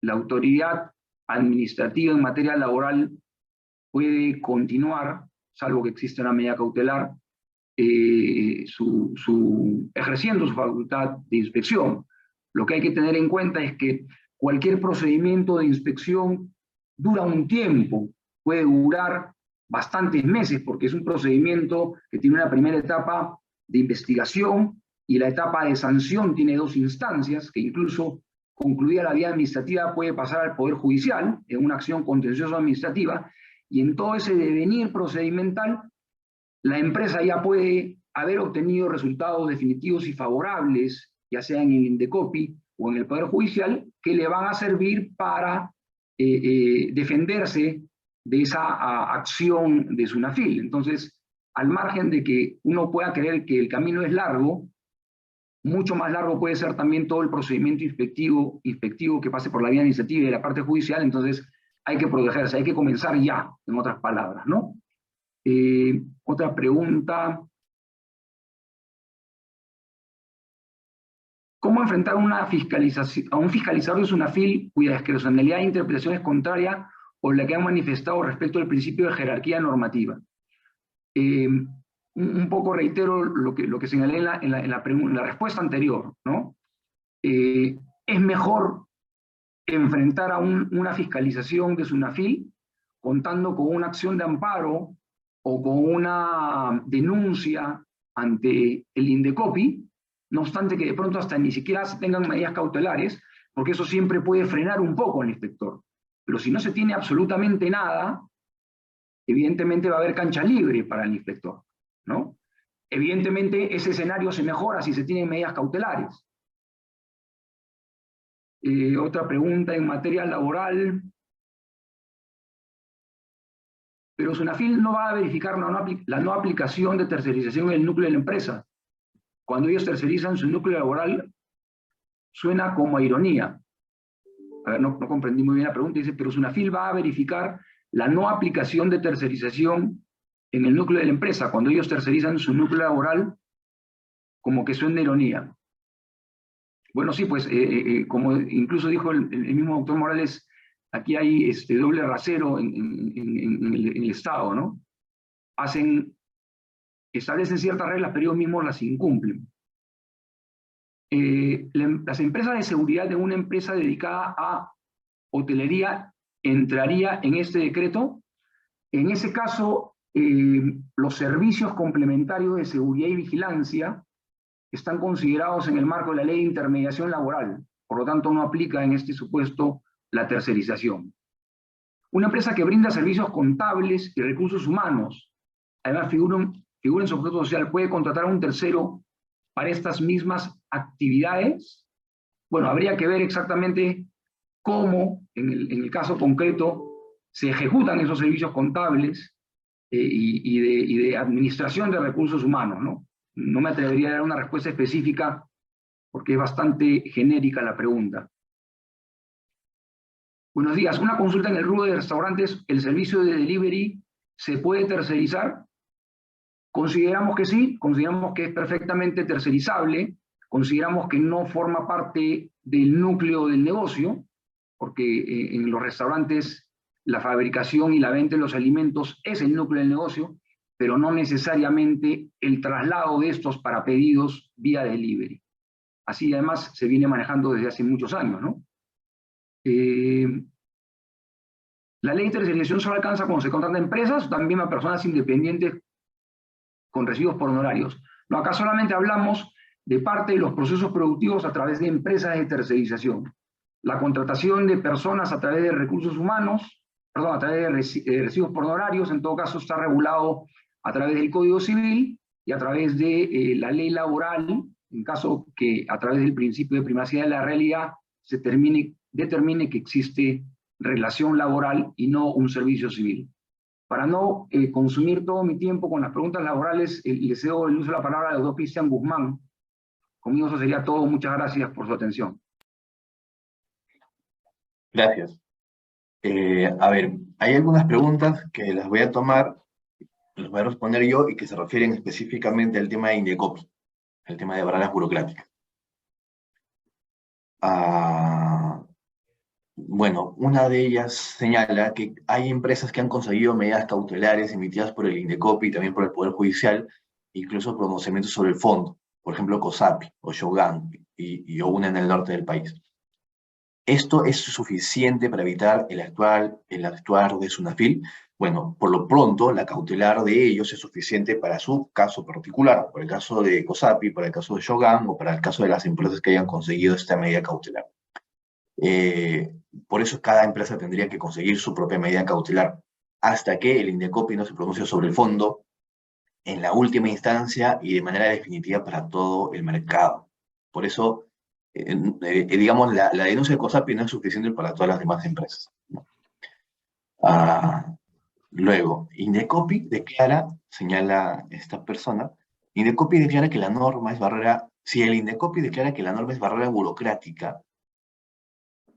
la autoridad administrativa en materia laboral puede continuar, salvo que exista una medida cautelar, ejerciendo su facultad de inspección. Lo que hay que tener en cuenta es que cualquier procedimiento de inspección dura un tiempo, puede durar bastantes meses, porque es un procedimiento que tiene una primera etapa de investigación y la etapa de sanción tiene 2 instancias, que incluso concluida la vía administrativa puede pasar al Poder Judicial en una acción contenciosa administrativa, y en todo ese devenir procedimental la empresa ya puede haber obtenido resultados definitivos y favorables, ya sea en el INDECOPI o en el Poder Judicial, que le van a servir para defenderse de esa acción de SUNAFIL. Entonces, al margen de que uno pueda creer que el camino es largo, mucho más largo puede ser también todo el procedimiento inspectivo que pase por la vía administrativa y de la parte judicial. Entonces, hay que protegerse, hay que comenzar ya, en otras palabras, ¿no? Otra pregunta. ¿Cómo enfrentar a un fiscalizador de SUNAFIL cuya discrecionalidad de interpretación es contraria o la que han manifestado respecto al principio de jerarquía normativa? Un poco reitero lo que señalé en la respuesta anterior, ¿no? Es mejor enfrentar a una fiscalización de SUNAFIL contando con una acción de amparo o con una denuncia ante el INDECOPI, no obstante que de pronto hasta ni siquiera se tengan medidas cautelares, porque eso siempre puede frenar un poco al inspector. Pero si no se tiene absolutamente nada, evidentemente va a haber cancha libre para el inspector, ¿no? Evidentemente ese escenario se mejora si se tienen medidas cautelares. Otra pregunta en materia laboral. Pero SUNAFIL no va a verificar la no aplicación de tercerización en el núcleo de la empresa. Cuando ellos tercerizan su núcleo laboral, suena como a ironía. A ver, no comprendí muy bien la pregunta. Dice, pero SUNAFIL va a verificar la no aplicación de tercerización en el núcleo de la empresa. Cuando ellos tercerizan su núcleo laboral, como que suena ironía. Bueno, sí, pues, como incluso dijo el mismo doctor Morales, aquí hay doble rasero en el Estado, ¿no? Establecen ciertas reglas, pero ellos mismos las incumplen. Las empresas de seguridad de una empresa dedicada a hotelería entraría en este decreto. En ese caso, los servicios complementarios de seguridad y vigilancia están considerados en el marco de la Ley de Intermediación Laboral. Por lo tanto, no aplica en este supuesto la tercerización. Una empresa que brinda servicios contables y recursos humanos, además figura en su objeto social, ¿puede contratar a un tercero para estas mismas actividades? Bueno, habría que ver exactamente cómo, en el caso concreto, se ejecutan esos servicios contables y de administración de recursos humanos, ¿no? No me atrevería a dar una respuesta específica porque es bastante genérica la pregunta. Buenos días. Una consulta en el rubro de restaurantes. ¿El servicio de delivery se puede tercerizar? Consideramos que sí, consideramos que es perfectamente tercerizable, consideramos que no forma parte del núcleo del negocio, porque en los restaurantes la fabricación y la venta de los alimentos es el núcleo del negocio, pero no necesariamente el traslado de estos para pedidos vía delivery. Así además se viene manejando desde hace muchos años, ¿no? La ley de tercerización solo alcanza cuando se contratan empresas, también a personas independientes con recibos por honorarios. No, acá solamente hablamos de parte de los procesos productivos a través de empresas de tercerización. La contratación de personas a través de recursos humanos, perdón, a través de recibos por honorarios, en todo caso está regulado a través del Código Civil y a través de la ley laboral, en caso que a través del principio de primacía de la realidad se determine que existe relación laboral y no un servicio civil. Para no consumir todo mi tiempo con las preguntas laborales, le cedo el uso de la palabra al doctor Cristian Guzmán. Conmigo eso sería todo. Muchas gracias por su atención.
Gracias. A ver, hay algunas preguntas que las voy a tomar, las voy a responder yo y que se refieren específicamente al tema de Indecopi, el tema de barreras burocráticas. Bueno, una de ellas señala que hay empresas que han conseguido medidas cautelares emitidas por el Indecopi y también por el Poder Judicial, incluso pronunciamientos sobre el fondo, por ejemplo, COSAPI o Shogun y una en el norte del país. ¿Esto es suficiente para evitar el actuar de SUNAFIL? Bueno, por lo pronto, la cautelar de ellos es suficiente para su caso particular, por el caso de COSAPI, para el caso de Shogun o para el caso de las empresas que hayan conseguido esta medida cautelar. Por eso cada empresa tendría que conseguir su propia medida cautelar, hasta que el Indecopi no se pronuncie sobre el fondo en la última instancia y de manera definitiva para todo el mercado. Por eso, digamos, la denuncia de COSAPI no es suficiente para todas las demás empresas, ¿no? Luego, Indecopi declara, señala esta persona, Indecopi declara que la norma es barrera, si el Indecopi declara que la norma es barrera burocrática,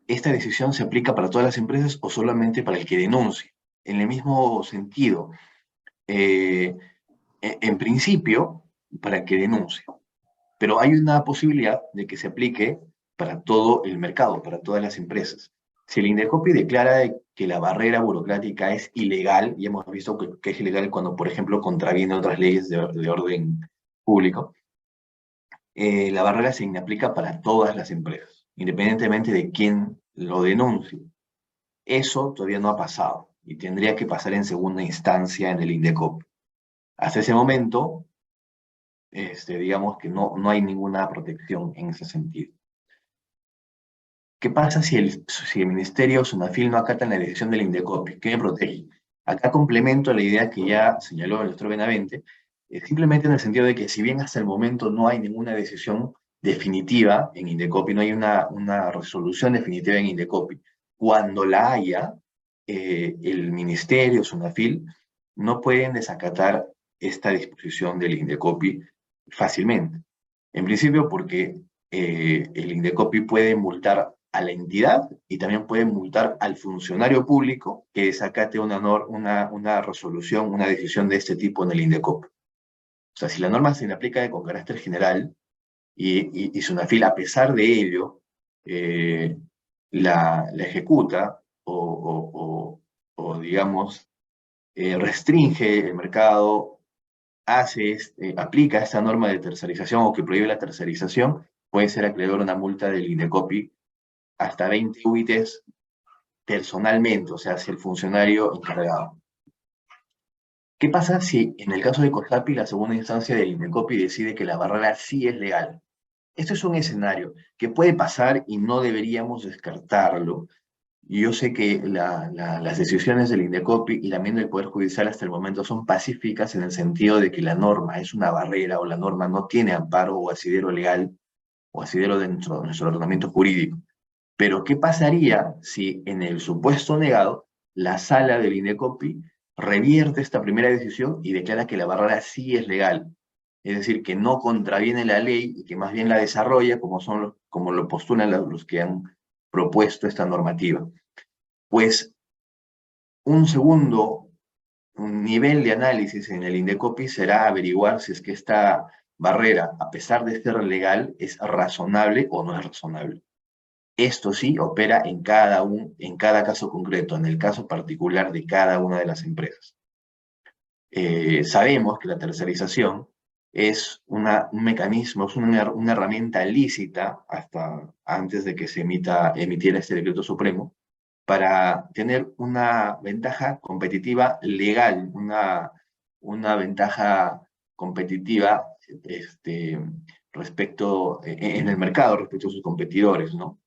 ¿esta decisión se aplica para todas las empresas o solamente para el que denuncie? En el mismo sentido, en principio, para el que denuncie. Pero hay una posibilidad de que se aplique para todo el mercado, para todas las empresas. Si el Indecopi declara que la barrera burocrática es ilegal, y hemos visto que es ilegal cuando, por ejemplo, contraviene otras leyes de orden público, la barrera se aplica para todas las empresas, independientemente de quién lo denuncie. Eso todavía no ha pasado y tendría que pasar en segunda instancia en el Indecopi. Hasta ese momento, digamos que no hay ninguna protección en ese sentido. ¿Qué pasa si el Ministerio o SUNAFIL no acatan la decisión del Indecopi? ¿Qué me protege? Acá complemento la idea que ya señaló el doctor Benavente, simplemente en el sentido de que si bien hasta el momento no hay ninguna decisión definitiva en Indecopi, no hay una resolución definitiva en Indecopi, cuando la haya, el Ministerio, SUNAFIL, no pueden desacatar esta disposición del Indecopi fácilmente. En principio porque el Indecopi puede multar a la entidad y también puede multar al funcionario público que desacate una resolución, una decisión de este tipo en el Indecopi. O sea, si la norma se le aplica con carácter general y SUNAFIL, a pesar de ello, la ejecuta o digamos, restringe el mercado, aplica esta norma de tercerización o que prohíbe la tercerización, puede ser acreedor a una multa del Indecopi hasta 20 UITs personalmente, o sea, hacia el funcionario encargado. ¿Qué pasa si en el caso de COSAPI la segunda instancia del Indecopi decide que la barrera sí es legal? Esto es un escenario que puede pasar y no deberíamos descartarlo. Y yo sé que las decisiones del Indecopi y también del Poder Judicial hasta el momento son pacíficas en el sentido de que la norma es una barrera o la norma no tiene amparo o asidero legal o asidero dentro de nuestro ordenamiento jurídico. Pero ¿qué pasaría si en el supuesto negado la sala del Indecopi revierte esta primera decisión y declara que la barrera sí es legal? Es decir, que no contraviene la ley y que más bien la desarrolla como lo postulan los que han propuesto esta normativa. Pues un segundo nivel de análisis en el Indecopi será averiguar si es que esta barrera, a pesar de ser legal, es razonable o no es razonable. Esto sí opera en cada caso concreto, en el caso particular de cada una de las empresas. Sabemos que la tercerización es un mecanismo, es una herramienta lícita hasta antes de que se emitiera este decreto supremo para tener una ventaja competitiva legal, una ventaja competitiva respecto, en el mercado respecto a sus competidores, ¿no?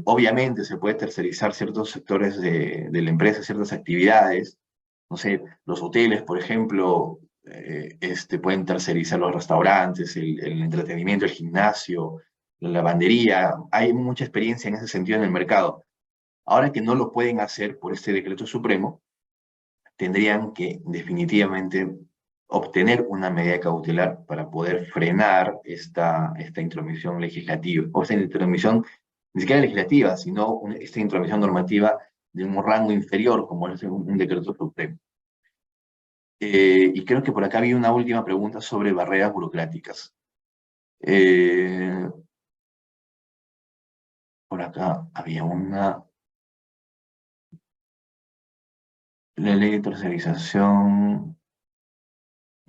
Obviamente se puede tercerizar ciertos sectores de la empresa, ciertas actividades. No sé, los hoteles, por ejemplo, pueden tercerizar los restaurantes, el entretenimiento, el gimnasio, la lavandería. Hay mucha experiencia en ese sentido en el mercado. Ahora que no lo pueden hacer por este decreto supremo, tendrían que definitivamente obtener una medida cautelar para poder frenar esta intromisión legislativa, o esta intromisión ni siquiera legislativa, sino esta intromisión normativa de un rango inferior, como es un decreto supremo. Y creo que por acá había una última pregunta sobre barreras burocráticas. Por acá había una... La ley de tercerización...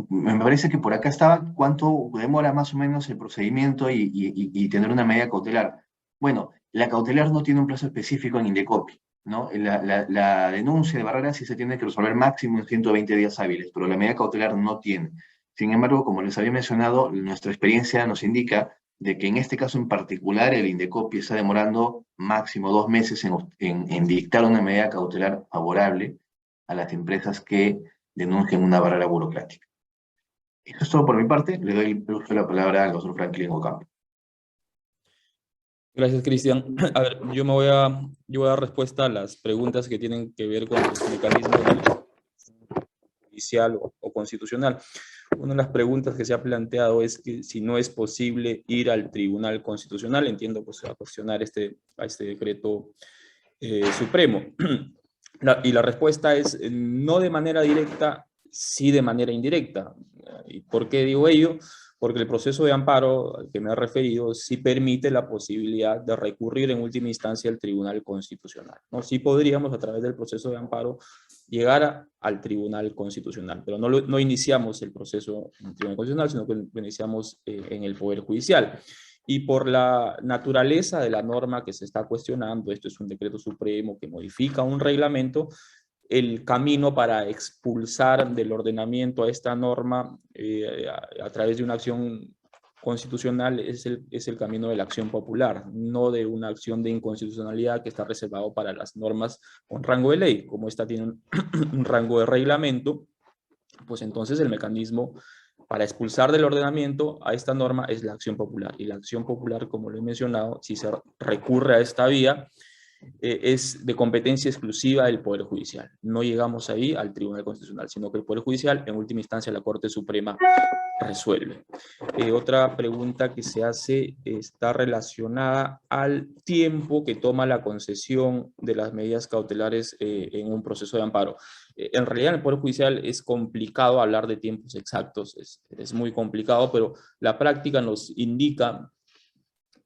Me parece que por acá estaba cuánto demora más o menos el procedimiento y tener una medida cautelar. Bueno, la cautelar no tiene un plazo específico en Indecopi, ¿no? La denuncia de barreras sí se tiene que resolver máximo en 120 días hábiles, pero la medida cautelar no tiene. Sin embargo, como les había mencionado, nuestra experiencia nos indica de que en este caso en particular el Indecopi está demorando máximo 2 meses en dictar una medida cautelar favorable a las empresas que denuncien una barrera burocrática. Eso es todo por mi parte. Le doy el uso de la palabra al doctor Franklin Ocampo.
Gracias, Cristian. A ver, yo voy a dar respuesta a las preguntas que tienen que ver con los mecanismos judicial o constitucional. Una de las preguntas que se ha planteado es que si no es posible ir al Tribunal Constitucional, entiendo pues a cuestionar a este decreto supremo. Y la respuesta es no de manera directa, sí de manera indirecta. ¿Y por qué digo ello? Porque el proceso de amparo al que me he referido sí permite la posibilidad de recurrir en última instancia al Tribunal Constitucional, ¿no? Sí podríamos a través del proceso de amparo llegar al Tribunal Constitucional, pero no iniciamos el proceso en el Tribunal Constitucional, sino que lo iniciamos en el Poder Judicial. Y por la naturaleza de la norma que se está cuestionando, esto es un decreto supremo que modifica un reglamento, el camino para expulsar del ordenamiento a esta norma a través de una acción constitucional es el camino de la acción popular, no de una acción de inconstitucionalidad que está reservado para las normas con rango de ley. Como esta tiene un rango de reglamento, pues entonces el mecanismo para expulsar del ordenamiento a esta norma es la acción popular. Y la acción popular, como lo he mencionado, si se recurre a esta vía, es de competencia exclusiva del Poder Judicial. No llegamos ahí al Tribunal Constitucional, sino que el Poder Judicial, en última instancia, la Corte Suprema resuelve. Otra pregunta que se hace está relacionada al tiempo que toma la concesión de las medidas cautelares en un proceso de amparo. En realidad en el Poder Judicial es complicado hablar de tiempos exactos, es muy complicado, pero la práctica nos indica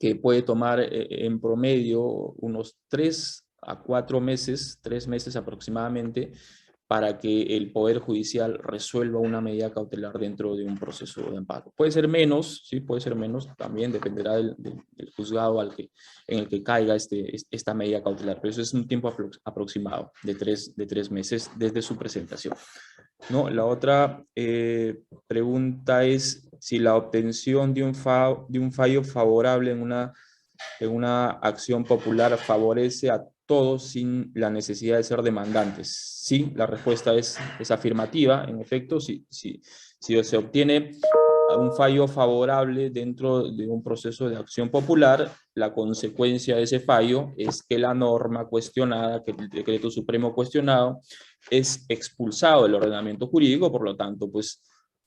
que puede tomar en promedio unos 3 a 4 meses, 3 meses aproximadamente, para que el Poder Judicial resuelva una medida cautelar dentro de un proceso de amparo. Puede ser menos, sí, puede ser menos, también dependerá del juzgado en el que caiga esta medida cautelar, pero eso es un tiempo aproximado de 3 meses desde su presentación, ¿no? La otra pregunta es si la obtención de un fallo favorable en una acción popular favorece a todos sin la necesidad de ser demandantes. Sí, la respuesta es afirmativa. En efecto, si se obtiene un fallo favorable dentro de un proceso de acción popular, la consecuencia de ese fallo es que la norma cuestionada, que el decreto supremo cuestionado, es expulsado del ordenamiento jurídico, por lo tanto, pues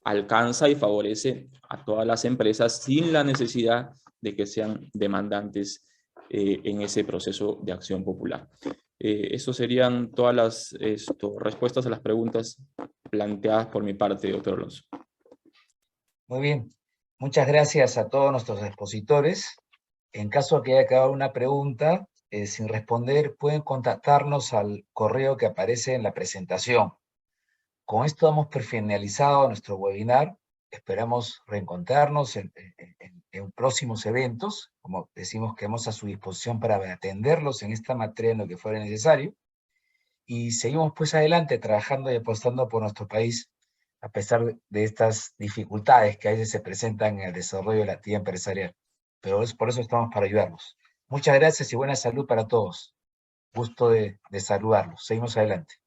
alcanza y favorece a todas las empresas sin la necesidad de que sean demandantes en ese proceso de acción popular. Eso serían todas las respuestas a las preguntas planteadas por mi parte, doctor Alonso.
Muy bien. Muchas gracias a todos nuestros expositores. En caso de que haya quedado una pregunta sin responder, pueden contactarnos al correo que aparece en la presentación. Con esto hemos finalizado nuestro webinar. Esperamos reencontrarnos en próximos eventos. Como decimos, quedamos a su disposición para atenderlos en esta materia en lo que fuera necesario. Y seguimos pues adelante trabajando y apostando por nuestro país a pesar de estas dificultades que a veces se presentan en el desarrollo de la actividad empresarial. Pero por eso estamos para ayudarlos. Muchas gracias y buena salud para todos. Gusto de saludarlos. Seguimos adelante.